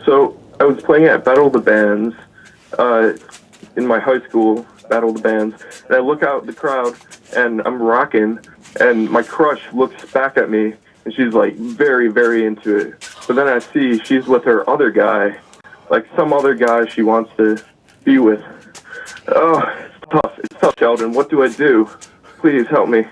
So I was playing at Battle of the Bands in my high school, Battle of the Bands, and I look out the crowd, and I'm rocking, and my crush looks back at me, and she's like very, very into it. But then I see she's with her other guy, like some other guy she wants to be with. Oh, it's tough. It's tough, Sheldon. What do I do? Please help me.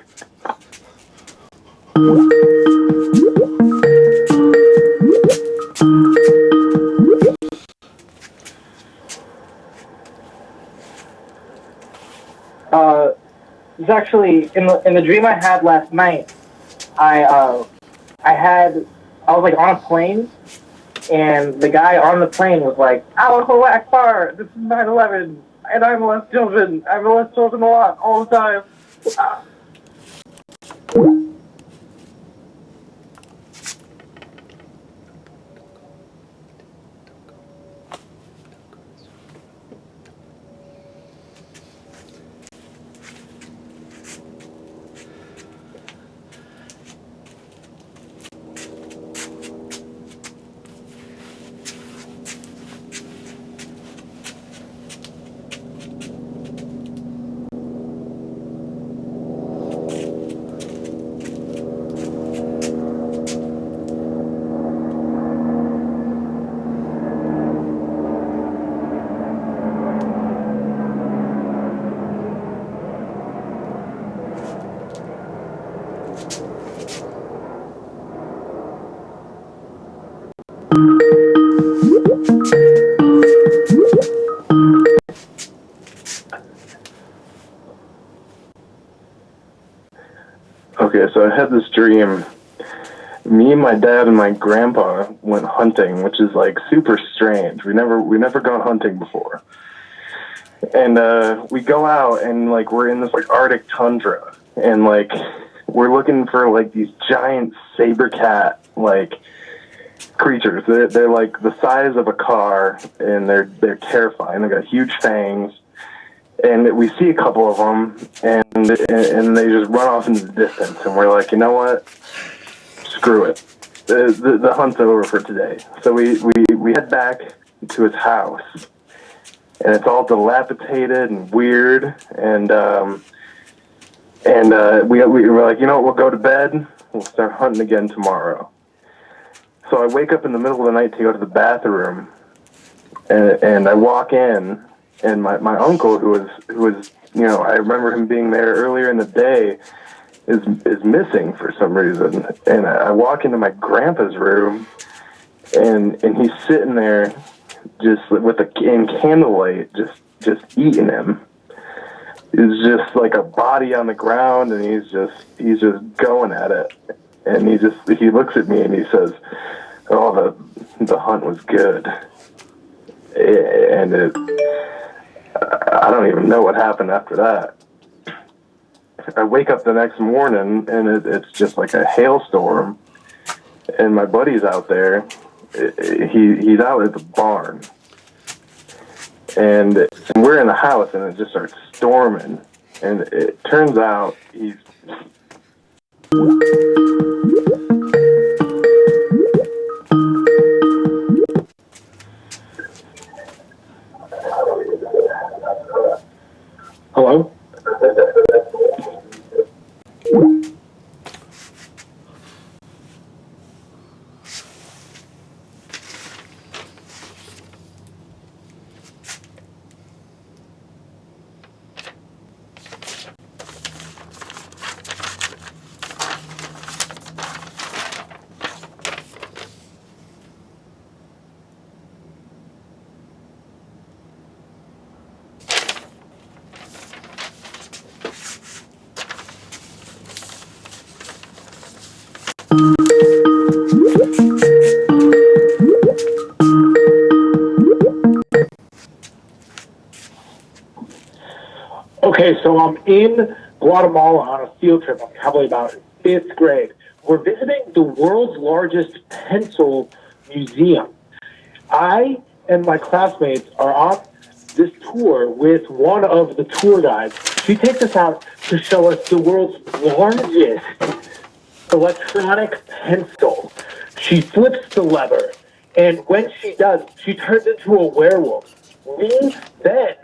It's actually in the dream I had last night. I was like on a plane, and the guy on the plane was like, "Allahu Akbar, this is 9/11, and I molest children. I molest children a lot, all the time." Okay, so I had this dream. Me and my dad and my grandpa went hunting, which is like super strange. We never gone hunting before. And we go out and like we're in this like Arctic tundra, and like we're looking for like these giant saber cat like creatures. They're like the size of a car, and they're terrifying. They got huge fangs. And we see a couple of them, and they just run off into the distance, and we're like, you know what? Screw it. The hunt's over for today. So we head back to his house, and it's all dilapidated and weird, and we were like, you know what? We'll go to bed. We'll start hunting again tomorrow. So I wake up in the middle of the night to go to the bathroom, and I walk in. And my uncle, who was I remember him being there earlier in the day, is missing for some reason. And I walk into my grandpa's room, and he's sitting there, just in candlelight, just eating him. He's just like a body on the ground, and he's just going at it. And he looks at me and he says, "Oh, the hunt was good." and I don't even know what happened after that. I wake up the next morning and it's just like a hailstorm, and my buddy's out there. He's out at the barn, and we're in the house, and it just starts storming. And it turns out he's Hello? Okay, so I'm in Guatemala on a field trip. I'm probably about fifth grade. We're visiting the world's largest pencil museum. I and my classmates are on this tour with one of the tour guides. She takes us out to show us the world's largest electronic pencil. She flips the lever, and when she does, she turns into a werewolf. We then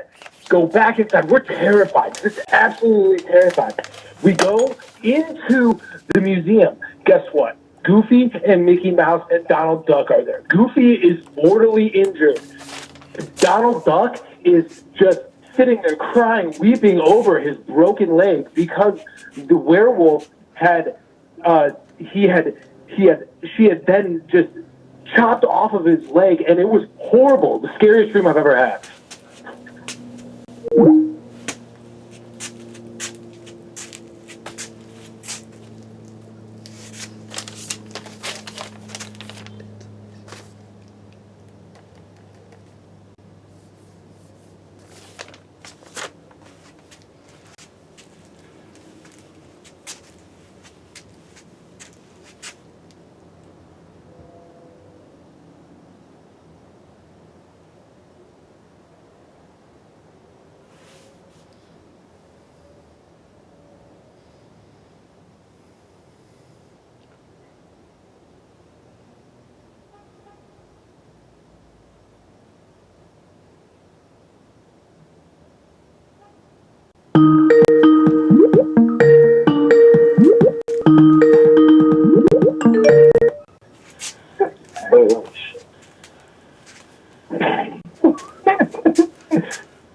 go back inside. We're terrified. Just absolutely terrified. We go into the museum. Guess what? Goofy and Mickey Mouse and Donald Duck are there. Goofy is mortally injured. Donald Duck is just sitting there crying, weeping over his broken leg because the werewolf had she had then just chopped off of his leg, and it was horrible. The scariest dream I've ever had.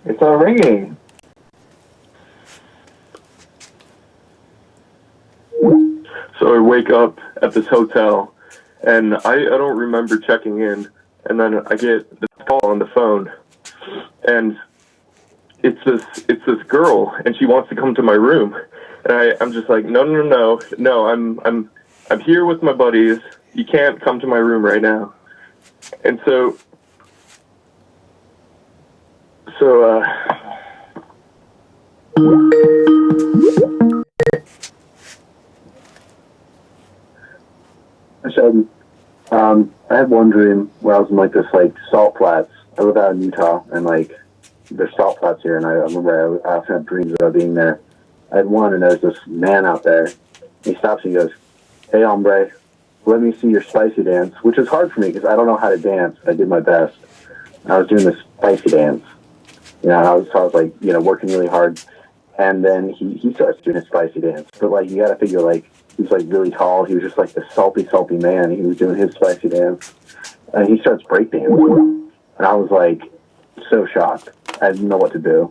it's not ringing. So I wake up at this hotel, and I don't remember checking in, and then I get this call on the phone, and it's this girl, and she wants to come to my room, and I'm just like, no, I'm here with my buddies. You can't come to my room right now. And so Sheldon, I had one dream where I was in like this like salt flats. I live out in Utah, and like there's salt flats here, and I remember I often had dreams about being there. I had one, and there's this man out there. He stops and he goes, "Hey, hombre, let me see your spicy dance," which is hard for me because I don't know how to dance. I did my best. I was doing this spicy dance. I was like, working really hard. And then he starts doing his spicy dance. But like, you got to figure like, he's like really tall. He was just like this salty man. He was doing his spicy dance. And he starts breakdancing. And I was like, so shocked. I didn't know what to do.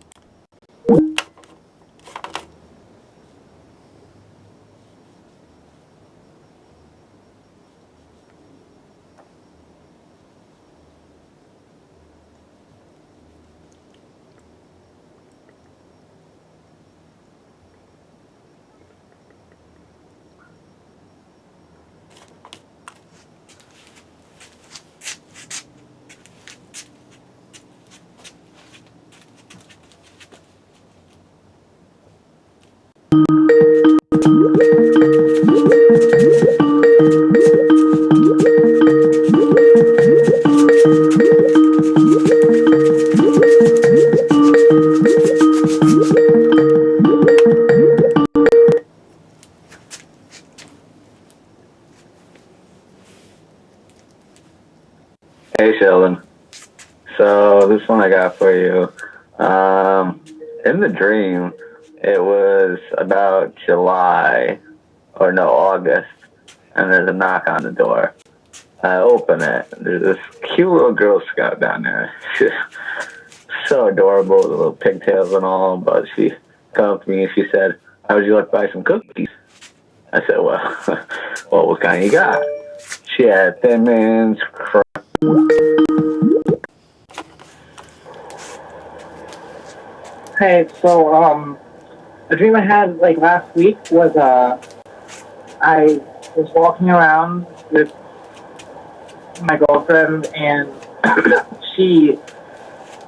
Hey, Sheldon. So this one I got for you. In the dream, it was about July, or no, August, and there's a knock on the door. I open it. There's this cute little Girl Scout down there. She's so adorable with the little pigtails and all, but she came up to me and she said, "How would you like to buy some cookies?" I said, "Well, well, what kind you got?" She had Thin Mints, Hey, so the dream I had like last week was I was walking around with my girlfriend and she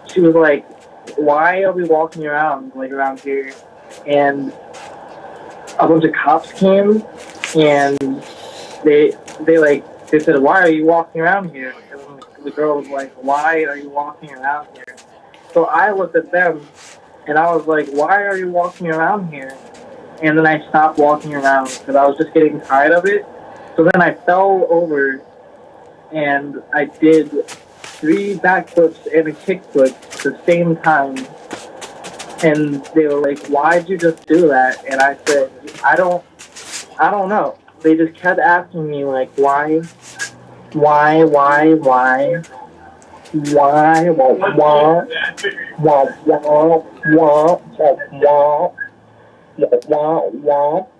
she was like, "Why are we walking around like around here?" And a bunch of cops came and they said, "Why are you walking around here?" And the girl was like, "Why are you walking around here?" So I looked at them and I was like, "Why are you walking around here?" And then I stopped walking around because I was just getting tired of it. So then I fell over and I did 3 backflips and a kickflip at the same time. And they were like, "Why'd you just do that?" And I said, I don't know. They just kept asking me like, why, why, why, why, why, wah, wah, wah, wah, wah, wah, wah, wah, wah, wah.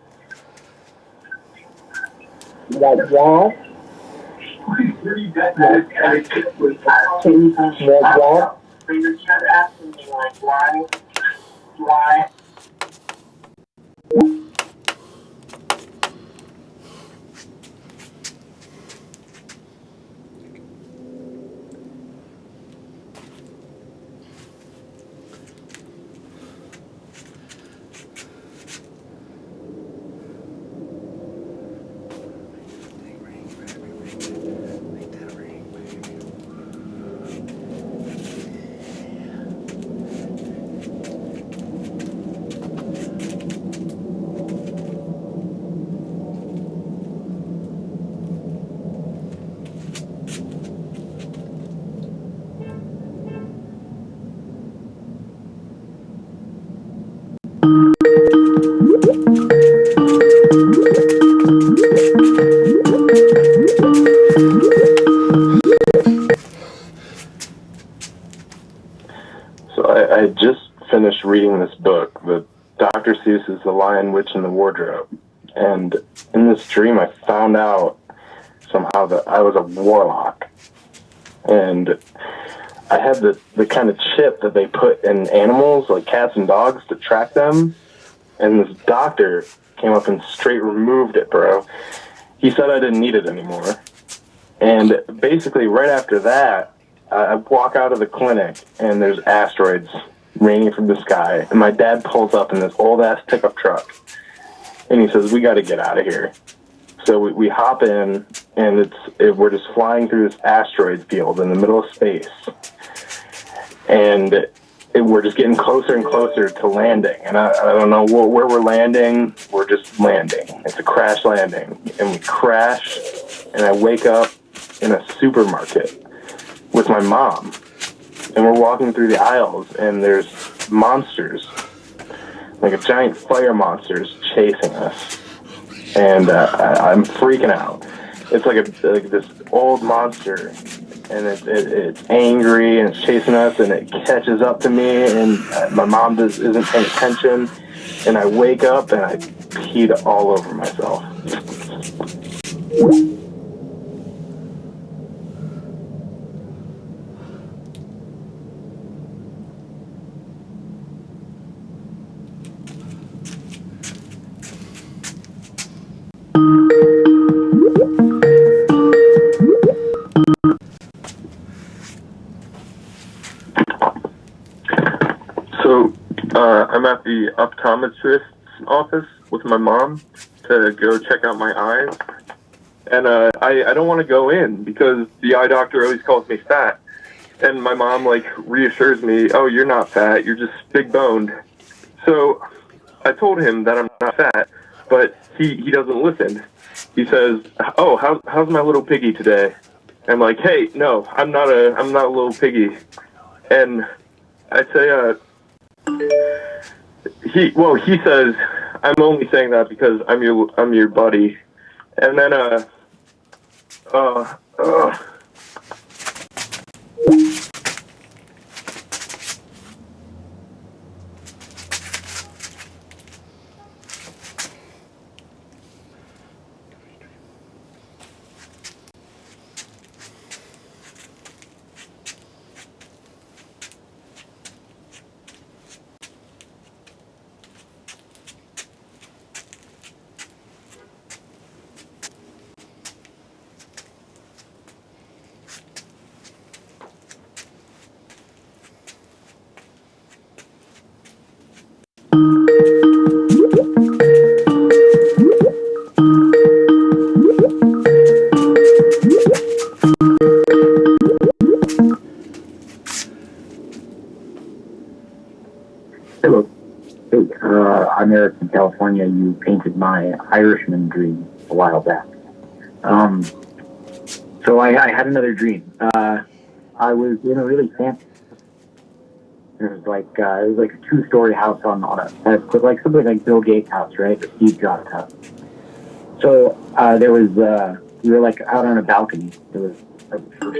So I just finished reading this book, the Dr. Seuss's The Lion, Witch, and the Wardrobe. And in this dream, I found out somehow that I was a warlock. And I had the kind of chip that they put in animals, like cats and dogs, to track them. And this doctor came up and straight removed it, bro. He said I didn't need it anymore. And basically, right after that, I walk out of the clinic, and there's asteroids raining from the sky. And my dad pulls up in this old-ass pickup truck. And he says, "We got to get out of here." So we hop in, and we're just flying through this asteroid field in the middle of space. And we're just getting closer and closer to landing. And I don't know where we're landing. We're just landing. It's a crash landing. And we crash, and I wake up in a supermarket with my mom. And we're walking through the aisles, and there's monsters, like a giant fire monsters chasing us. And I'm freaking out. It's like this old monster, and it's angry, and it's chasing us, and it catches up to me, and my mom isn't paying attention, and I wake up, and I peed all over myself. So, I'm at the optometrist's office with my mom to go check out my eyes. And I don't want to go in because the eye doctor always calls me fat. And my mom, like, reassures me, "Oh, you're not fat, you're just big boned." So I told him that I'm not fat, but he doesn't listen. He says, "Oh, how's my little piggy today?" I'm like, hey, no, I'm not a little piggy. And I say, he says, I'm only saying that because I'm your buddy. And then, uh, Hello. Hey, I'm Eric from California. You painted my Irishman dream a while back. Um, so I had another dream. I was in a really fancy. It was like a two-story house on like something like Bill Gates' house, right, or Steve Jobs' house. So there was we were like out on a balcony. It was like the first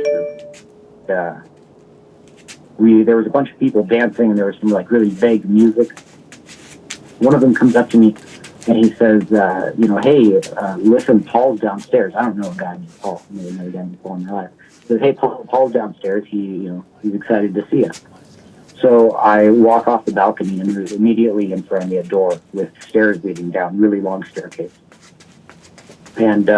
room. There was a bunch of people dancing, and there was some like really vague music. One of them comes up to me and he says, hey, listen, Paul's downstairs. I don't know a guy named Paul. I've never met a guy named Paul in my life. He says, hey, Paul's downstairs. He's excited to see us. So I walk off the balcony, and there's immediately in front of me a door with stairs leading down, really long staircase. And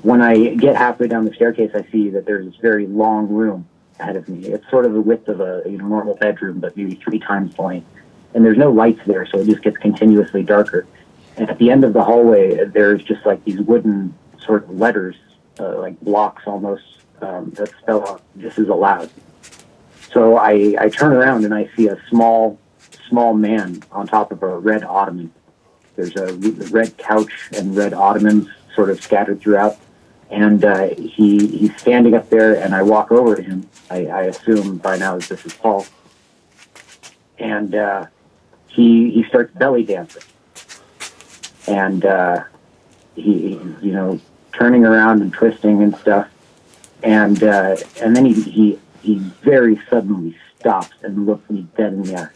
when I get halfway down the staircase, I see that there's this very long room ahead of me. It's sort of the width of a normal bedroom, but maybe 3 times the length. And there's no lights there, so it just gets continuously darker. And at the end of the hallway, there's just like these wooden sort of letters, like blocks almost, that spell out, "This is allowed." So I turn around and I see a small man on top of a red ottoman. There's a red couch and red ottomans sort of scattered throughout. And he's standing up there, and I walk over to him. I assume by now that this is Paul. And he starts belly dancing. And he's turning around and twisting and stuff. And then he very suddenly stops and looks me dead in the eye.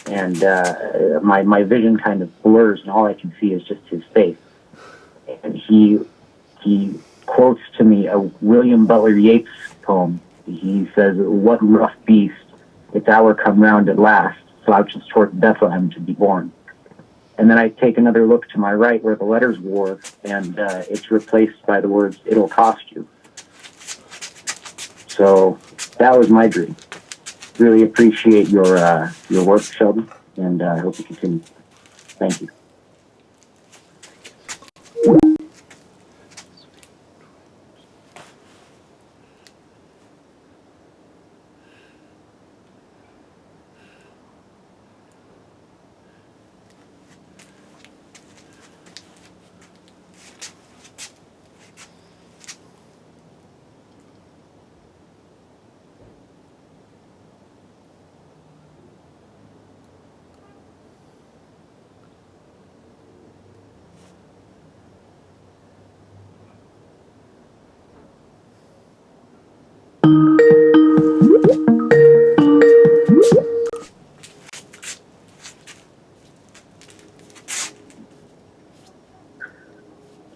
And my vision kind of blurs, and all I can see is just his face. And he quotes to me a William Butler Yeats poem. He says, "What rough beast, its hour come round at last, slouches toward Bethlehem to be born." And then I take another look to my right where the letters were, and it's replaced by the words, "It'll cost you." So that was my dream. Really appreciate your work, Sheldon, and I hope you continue. Thank you.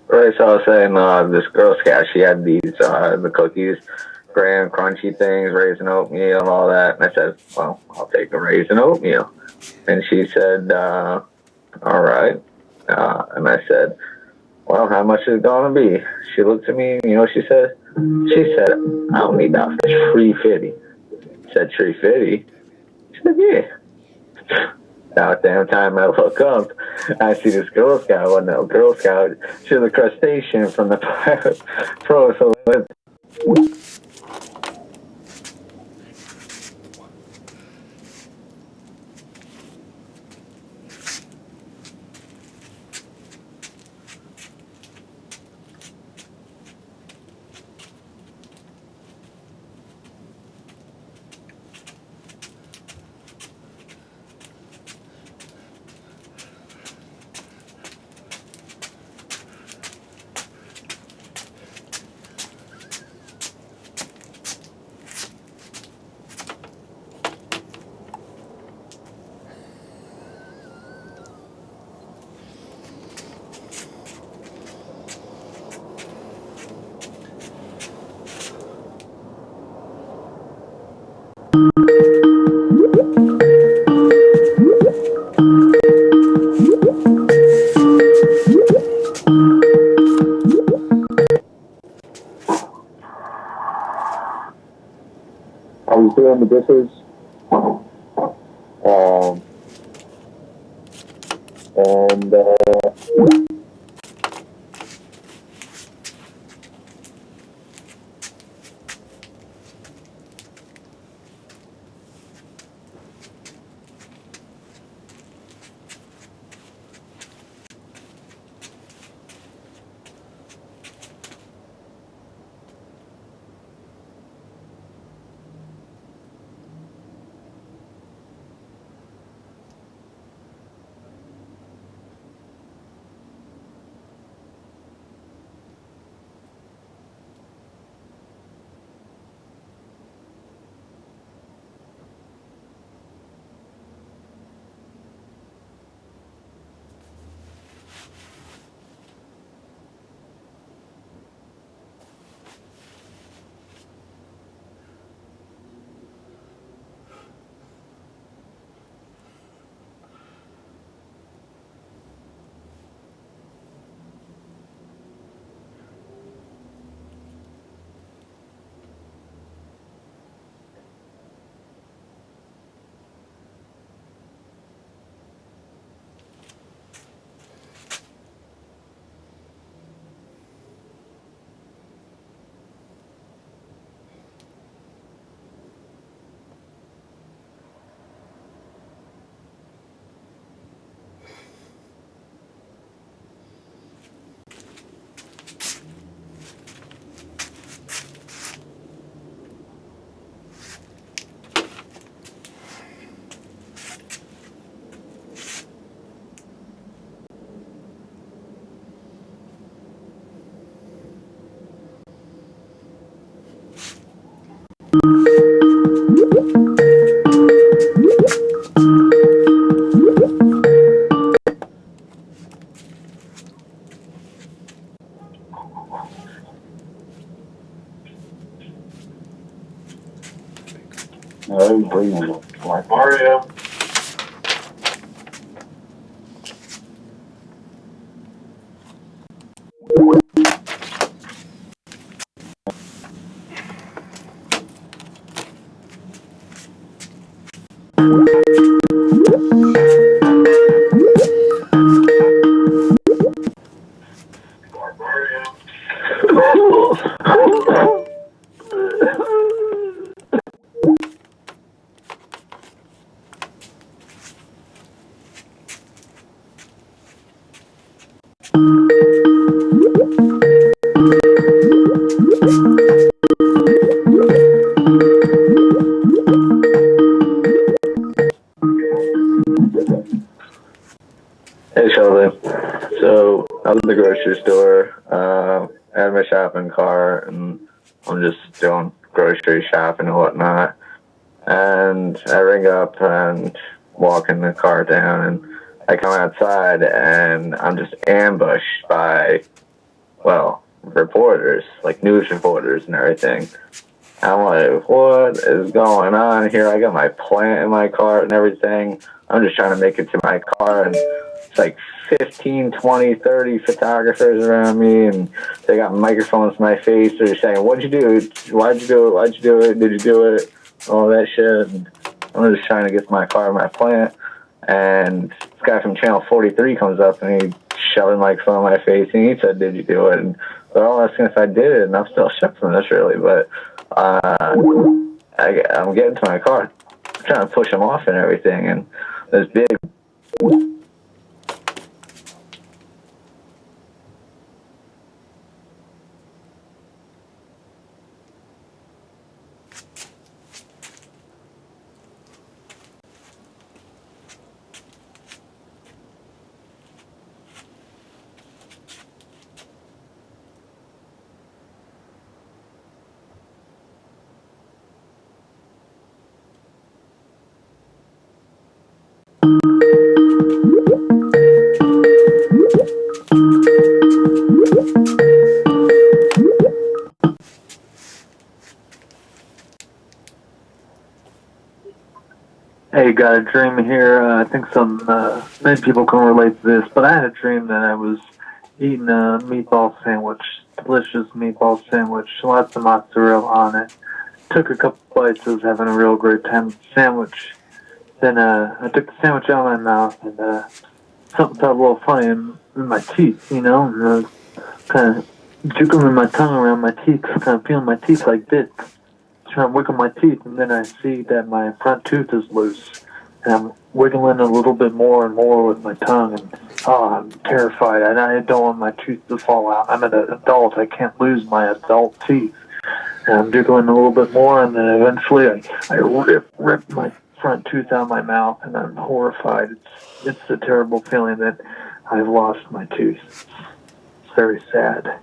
Right, so I was saying, this Girl Scout, she had these, the cookies, graham crunchy things, raisin oatmeal and all that. And I said, well, I'll take a raisin oatmeal. And she said, all right. And I said, well, how much is it going to be? She looked at me, she said? She said, I'll need about $3.50. I said, $3.50? She said, yeah. About damn time I look up, I see this Girl Scout. Well, no, Girl Scout. She's a crustacean from the Pro. So I was doing the dishes. Um, and Mario. Hey Sheldon. So I was in the grocery store. I had my shopping cart, and I'm just doing grocery shopping and whatnot. And I ring up and walking the car down, and I come outside, and I'm just ambushed by, well, reporters, like news reporters and everything. I'm like, what is going on here? I got my plant in my cart and everything. I'm just trying to make it to my car, and it's like 15, 20, 30 photographers around me, and they got microphones in my face. They're saying, what'd you do? Why'd you do it? Why'd you do it? Did you do it? All that shit. And I'm just trying to get to my car, my plant. And this guy from Channel 43 comes up, and he shoved a microphone in my face, and he said, did you do it? And they're all asking if I did it, and I'm still shook from this, really. But I'm getting to my car, trying to push him off and everything, and this big. Hey, got a dream here. I think many people can relate to this, but I had a dream that I was eating a meatball sandwich, delicious meatball sandwich, lots of mozzarella on it. Took a couple bites, I was having a real great time with the sandwich. Then I took the sandwich out of my mouth, and something felt a little funny in my teeth, and I was kind of jiggling my tongue around my teeth, kind of feeling my teeth like this, trying to wiggle my teeth, and then I see that my front tooth is loose. And I'm wiggling a little bit more and more with my tongue, and I'm terrified. I don't want my tooth to fall out. I'm an adult. I can't lose my adult teeth. And I'm jiggling a little bit more, and then eventually I rip my front tooth out of my mouth, and I'm horrified. It's a terrible feeling that I've lost my tooth. It's very sad.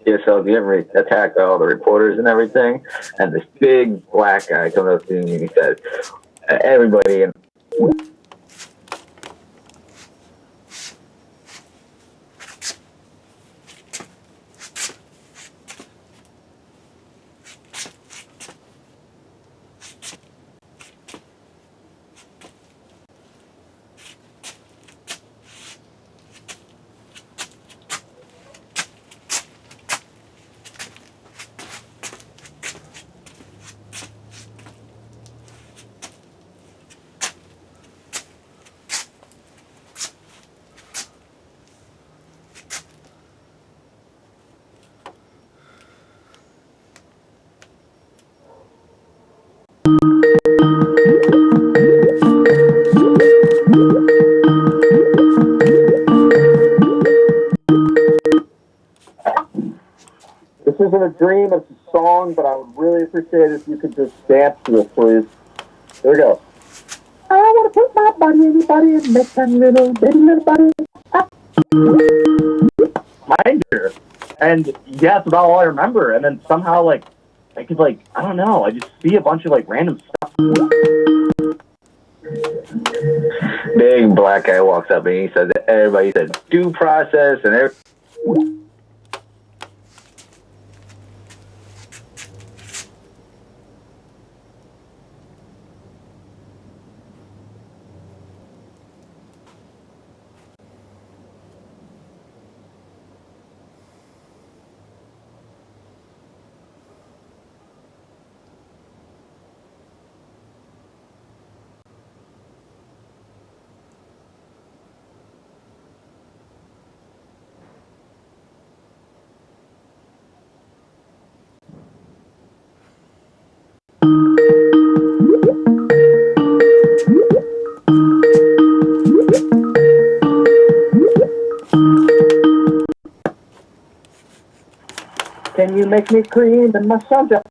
Yeah, so you ever attacked all the reporters and everything, and this big black guy comes up to me and he said, everybody in This isn't a dream, it's a song, but I would really appreciate it if you could just dance to it, please. Here we go. I want to put my body in your body and make that little body. Minder. And yeah, that's about all I remember. And then somehow, I could, I don't know, I just see a bunch of, random stuff. big black guy walks up and he says, everybody said due process and everything. Can you make me cream in my subject?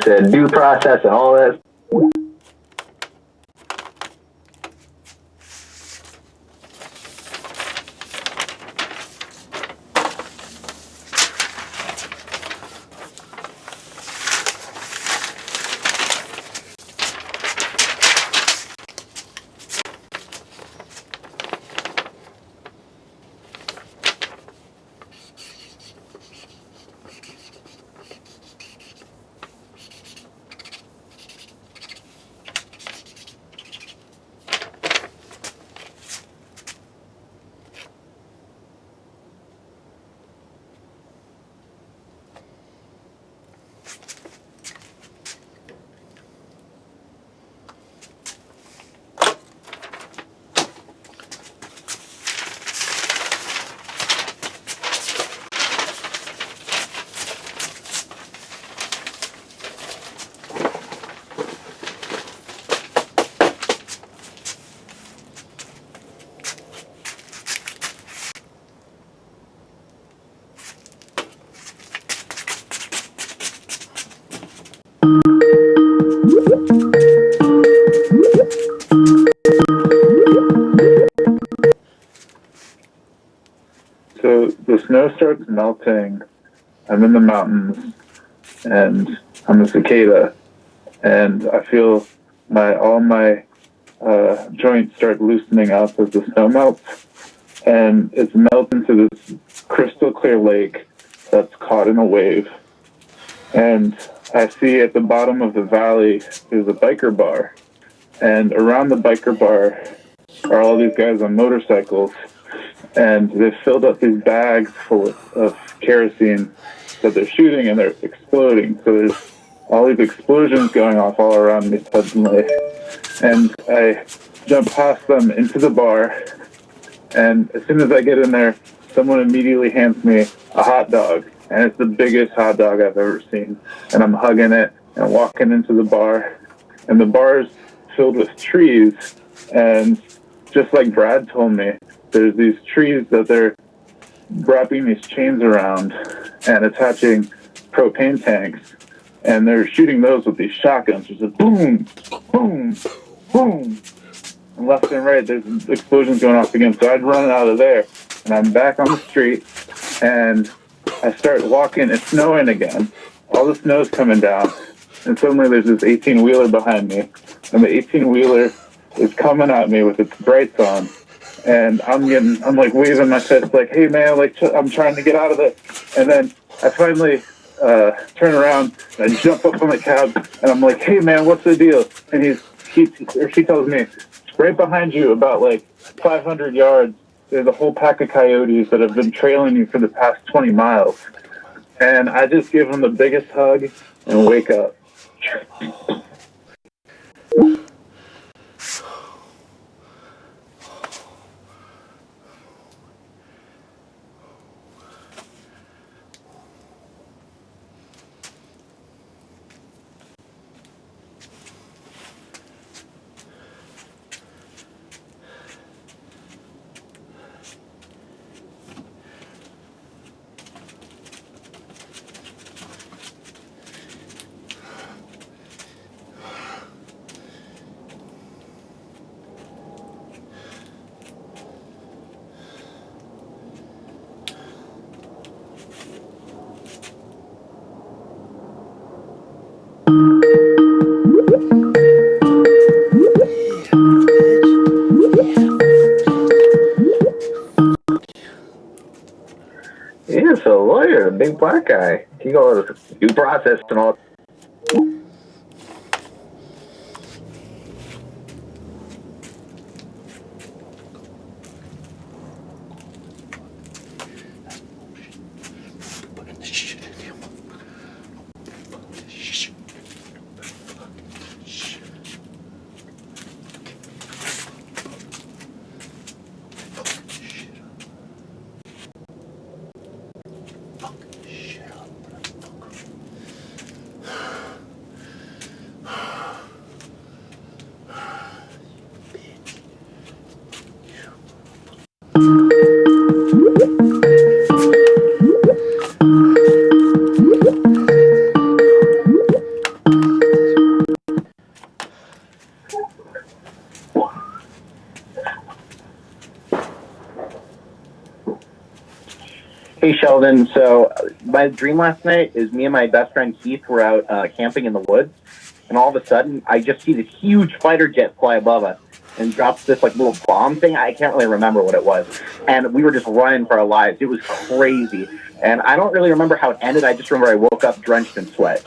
Said due process and all that. is melting. I'm in the mountains, and I'm a cicada, and I feel all my joints start loosening up as the snow melts, and it's melting into this crystal clear lake that's caught in a wave. And I see at the bottom of the valley is a biker bar, and around the biker bar are all these guys on motorcycles, and they've filled up these bags full of kerosene that they're shooting, and they're exploding. So there's all these explosions going off all around me suddenly, and I jump past them into the bar, and as soon as I get in there, someone immediately hands me a hot dog, and it's the biggest hot dog I've ever seen, and I'm hugging it and walking into the bar, and the bar's filled with trees, and just like Brad told me, there's these trees that they're wrapping these chains around and attaching propane tanks, and they're shooting those with these shotguns. There's a boom, boom, boom, and left and right there's explosions going off again. So I'd run out of there, and I'm back on the street, and I start walking. It's snowing again. All the snow's coming down, and suddenly there's this 18-wheeler behind me, and the 18-wheeler is coming at me with its brights on, and I'm like waving my fist like, hey man, like I'm trying to get out of it. And then I finally turn around and I jump up on the cab, and I'm like, hey man, what's the deal? And she tells me, right behind you, about like 500 yards, there's a whole pack of coyotes that have been trailing you for the past 20 miles. And I just give them the biggest hug and wake up. He's a lawyer, a big black guy. He goes due process and all. Hey Sheldon, so my dream last night is me and my best friend Keith were out camping in the woods, and all of a sudden I just see this huge fighter jet fly above us and drops this like little bomb thing. I can't really remember what it was, and we were just running for our lives. It was crazy, and I don't really remember how it ended. I just remember I woke up drenched in sweat.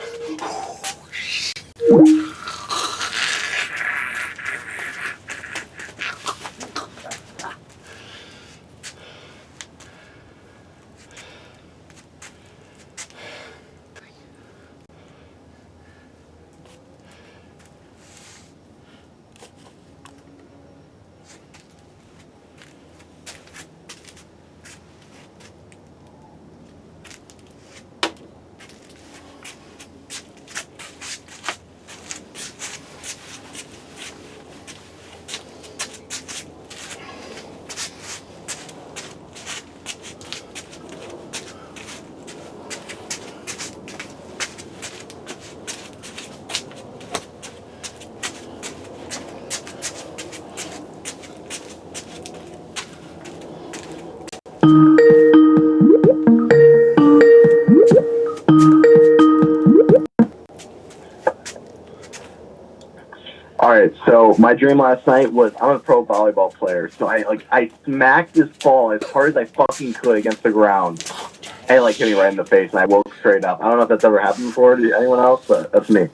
All right, so my dream last night was I'm a pro volleyball player, so I smacked this ball as hard as I fucking could against the ground, and it hit me right in the face, and I woke straight up. I don't know if that's ever happened before to anyone else, but that's me.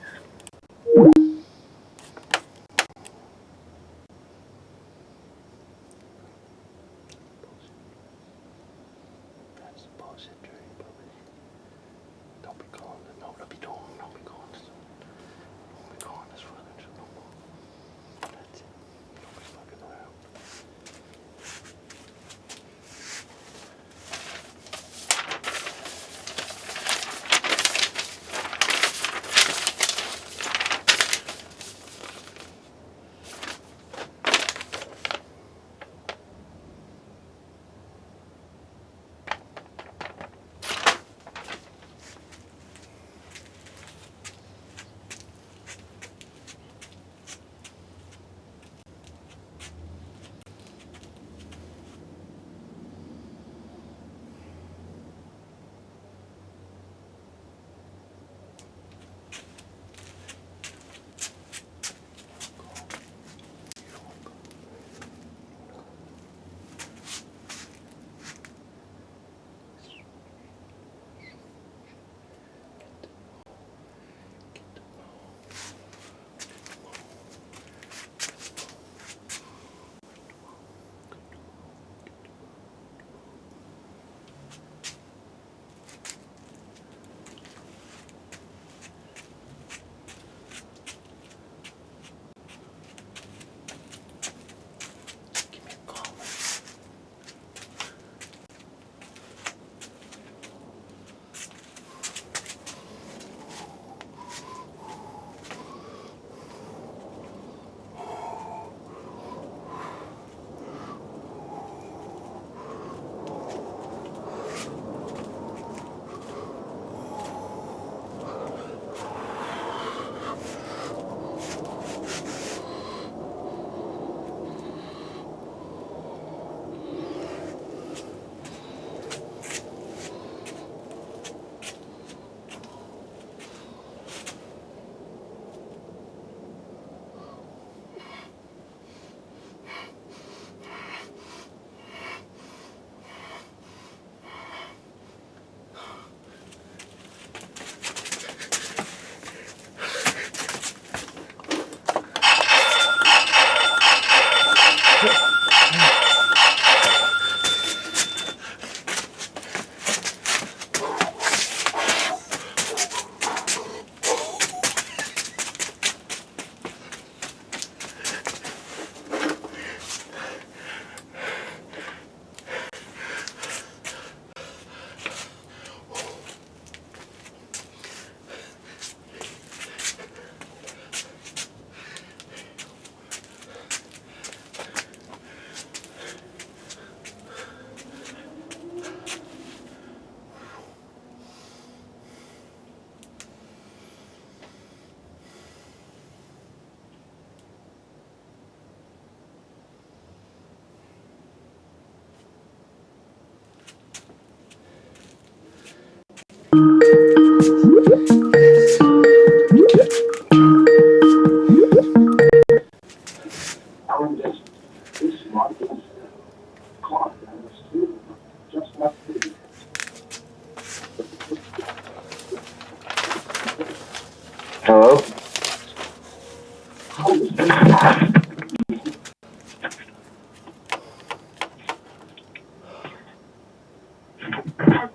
Hello?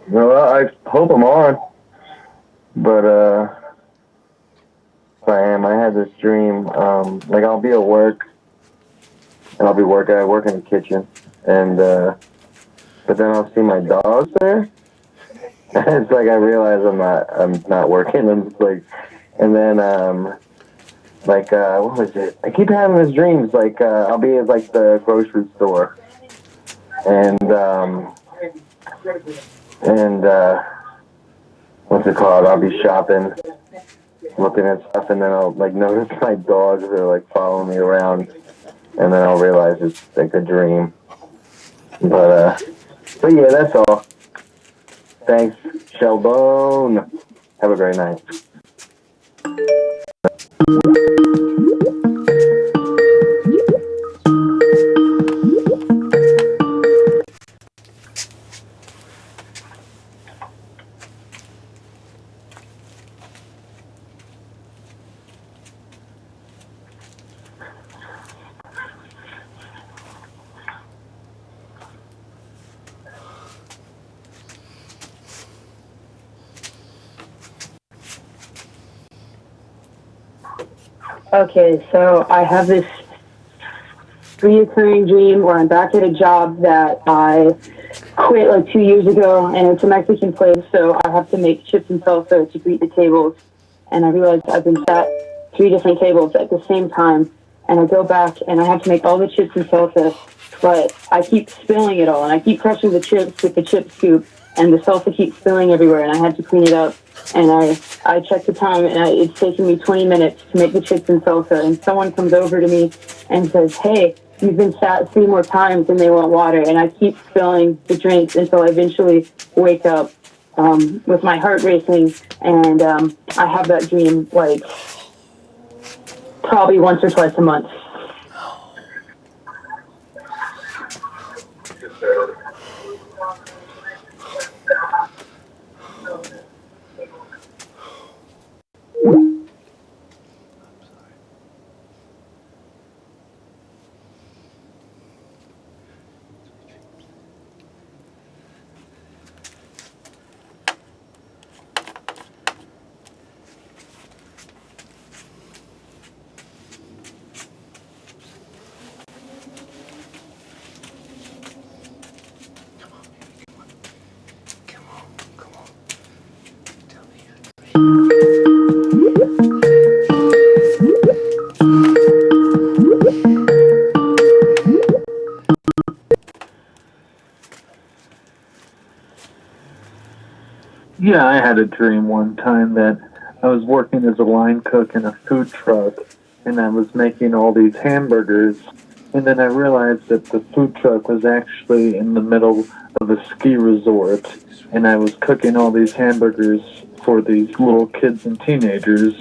Well, I hope I'm on. But, if I am, I had this dream, I'll be at work, and I work in the kitchen, and, but then I'll see my dogs there, and it's I realize I'm not working, I'm just and then, what was it? I keep having these dreams, I'll be at, the grocery store, and, what's it called? I'll be shopping, looking at stuff, and then I'll, notice my dogs are, following me around, and then I'll realize it's, a dream. But yeah, that's all. Thanks, Sheldon. Have a great night. Okay, so I have this reoccurring dream where I'm back at a job that I quit like 2 years ago, and it's a Mexican place, so I have to make chips and salsa to greet the tables. And I realize I've been sat three different tables at the same time, and I go back and I have to make all the chips and salsa, but I keep spilling it all, and I keep crushing the chips with the chip scoop, and the salsa keeps spilling everywhere, and I had to clean it up. And I check the time, and it's taking me 20 minutes to make the chips and salsa, and someone comes over to me and says, "Hey, you've been sat three more times and they want water." And I keep spilling the drinks until I eventually wake up with my heart racing. And I have that dream like probably once or twice a month. Yeah, I had a dream one time that I was working as a line cook in a food truck and I was making all these hamburgers. And then I realized that the food truck was actually in the middle of a ski resort and I was cooking all these hamburgers for these little kids and teenagers.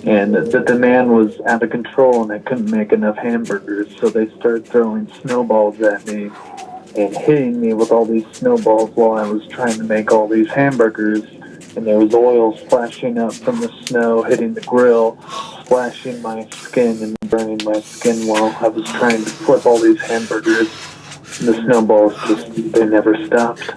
And the demand was out of control and I couldn't make enough hamburgers. So they started throwing snowballs at me and hitting me with all these snowballs while I was trying to make all these hamburgers. And there was oil splashing up from the snow, hitting the grill, splashing my skin and burning my skin while I was trying to flip all these hamburgers. And the snowballs just, they never stopped.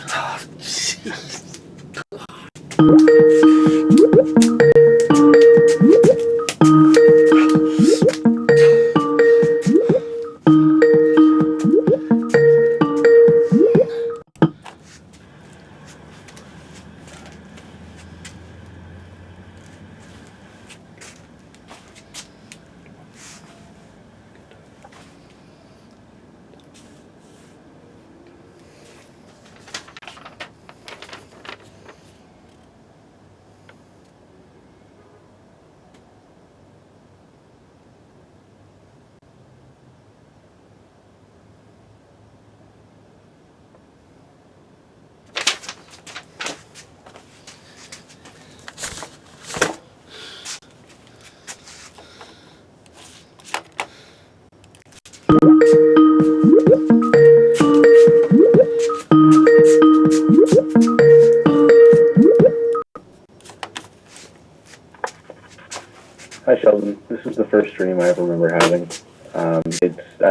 Hi, Sheldon. This is the first dream I ever remember having. I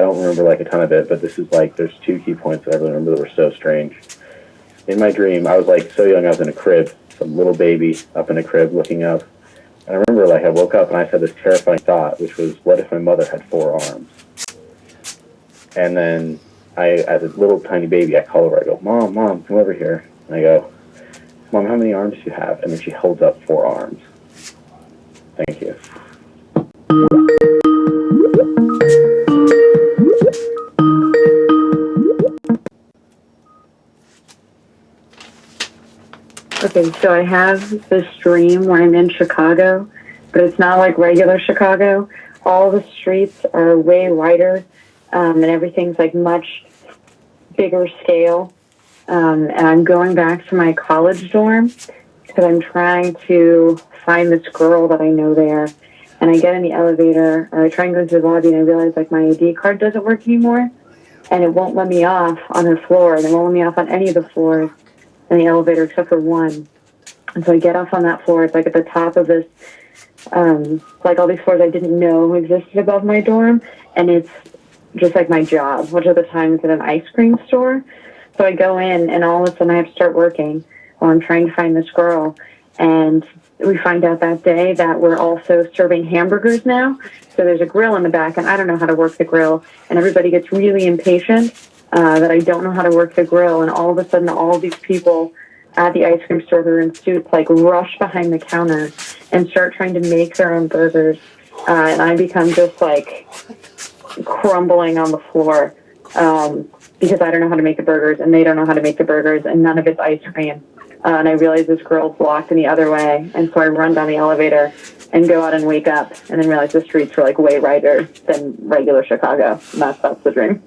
don't remember like a ton of it, but this is like there's two key points that I really remember that were so strange. In my dream, I was like so young, I was in a crib, some little baby up in a crib looking up. And I remember like I woke up and I had this terrifying thought, which was, what if my mother had four arms? And then as a little tiny baby, I call over. I go, "Mom, Mom, come over here." And I go, "Mom, how many arms do you have?" And then she holds up four arms. Thank you. Okay, so I have this dream where I'm in Chicago, but it's not like regular Chicago. All the streets are way wider, and everything's like much bigger scale. And I'm going back to my college dorm because I'm trying to find this girl that I know there. And I get in the elevator, or I try and go into the lobby, and I realize like my ID card doesn't work anymore, and it won't let me off on her floor, and it won't let me off on any of the floors in the elevator except for one. And so I get off on that floor. It's like at the top of this, like all these floors I didn't know existed above my dorm. And it's just like my job, which at the time is at an ice cream store. So I go in and all of a sudden I have to start working while I'm trying to find this girl. And we find out that day that we're also serving hamburgers now. So there's a grill in the back, and I don't know how to work the grill. And everybody gets really impatient that I don't know how to work the grill. And all of a sudden, all these people at the ice cream store who are in suits like rush behind the counter and start trying to make their own burgers. And I become just like crumbling on the floor because I don't know how to make the burgers, and they don't know how to make the burgers, and none of it's ice cream. And I realize this grill's blocked in the other way, and so I run down the elevator and go out and wake up, and then realize the streets were like way wider than regular Chicago. And that's the dream.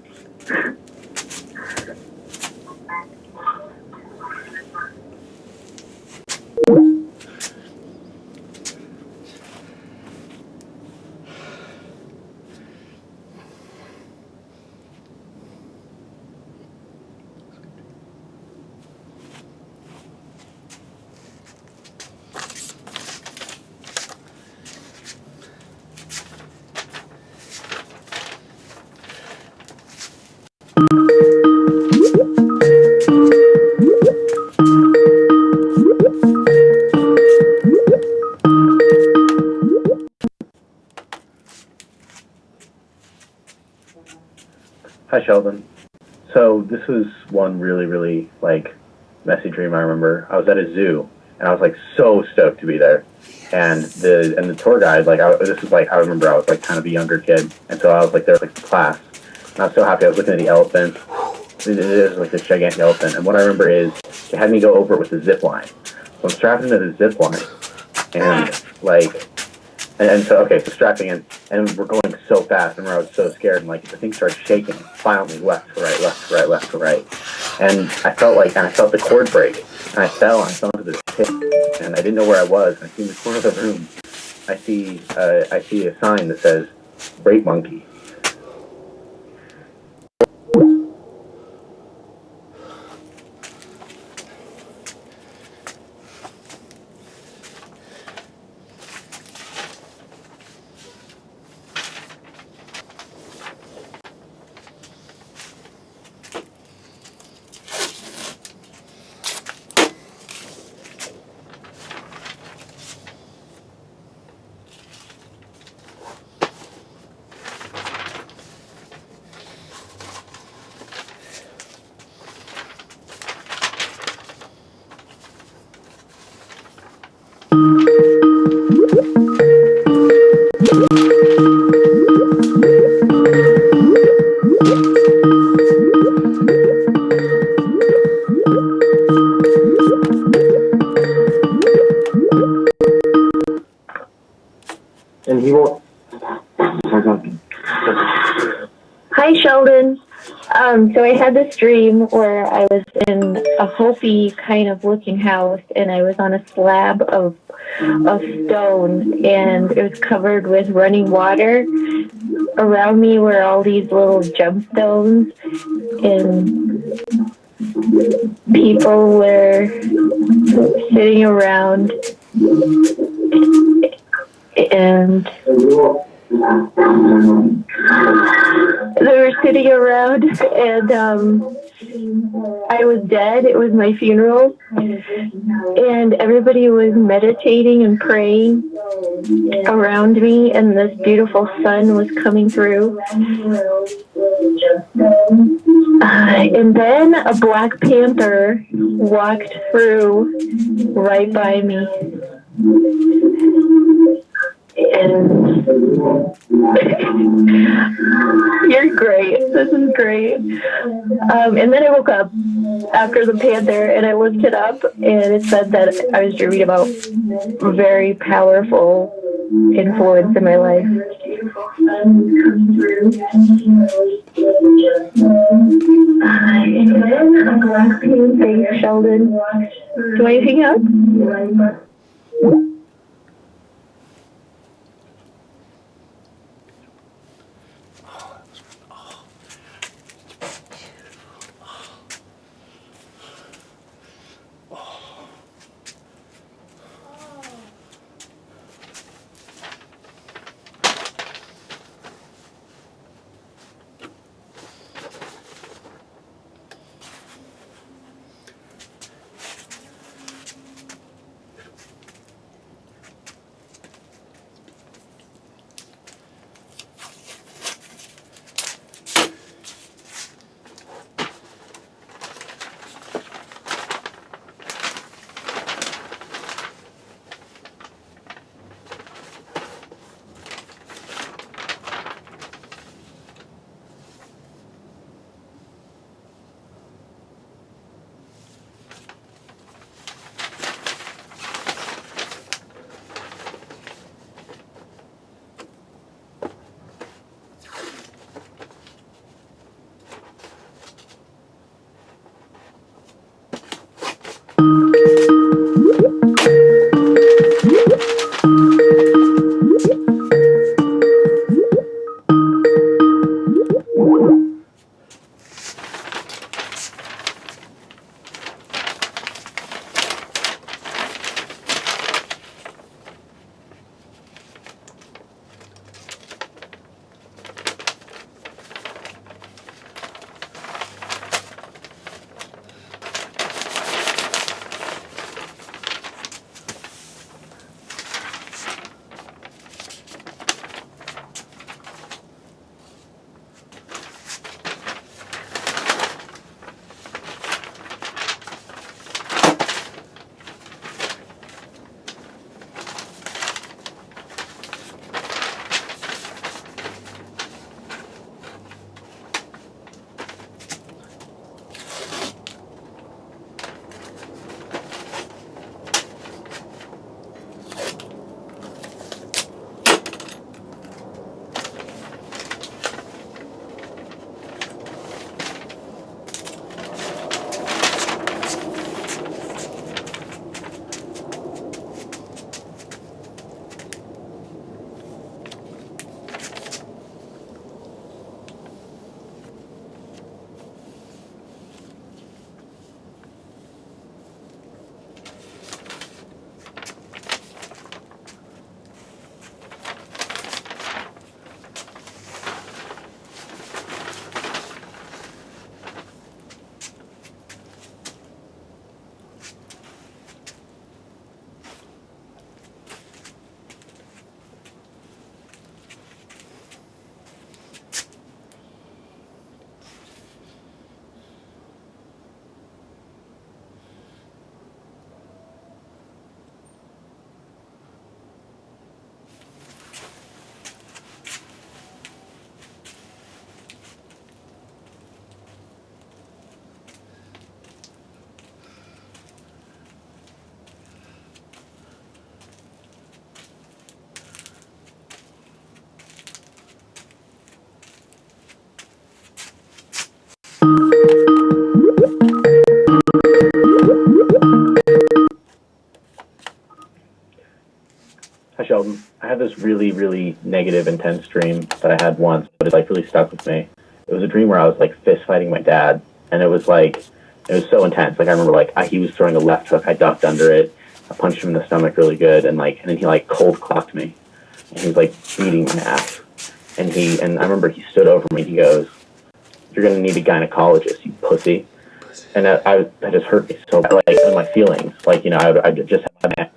Hi, Sheldon. So this was one really, really like messy dream. I remember I was at a zoo and I was like so stoked to be there, and the tour guide this was like I remember I was like kind of a younger kid, and so I was like there with like the class, and I was so happy. I was looking at the elephant. It is like this gigantic elephant, and what I remember is they had me go over it with a zip line. So I'm strapped into the zip line, and like. And so, okay, so strapping in, and we're going so fast, and I was so scared, and like the thing started shaking violently, left to right, left to right, left to right, and I felt the cord break, and I fell, and I fell into this pit, and I didn't know where I was. And I see in the corner of the room, I see a sign that says "Brake Monkey." And he won't. Hi, Sheldon. So I had this dream where I was in a Hopi kind of looking house, and I was on a slab of stone, and it was covered with running water. Around me were all these little gemstones, and people were sitting around, and they were sitting around, and I was dead. It was my funeral, and everybody was meditating and praying around me, and this beautiful sun was coming through. And then a black panther walked through right by me. And you're great. This is great. And then I woke up after the panther, and I looked it up, and it said that I was dreaming about a very powerful influence in my life. Thanks, Sheldon. Do anything else? Hi, Sheldon. I had this really, really negative, intense dream that I had once, but it like really stuck with me. It was a dream where I was like fist fighting my dad, and it was so intense. Like I remember he was throwing a left hook, I ducked under it, I punched him in the stomach really good, and then he like cold clocked me, and he was like beating my ass, and I remember he stood over me. He goes, "You're gonna need a gynecologist, you pussy," and that just hurt me so bad, like in my feelings. Like I just had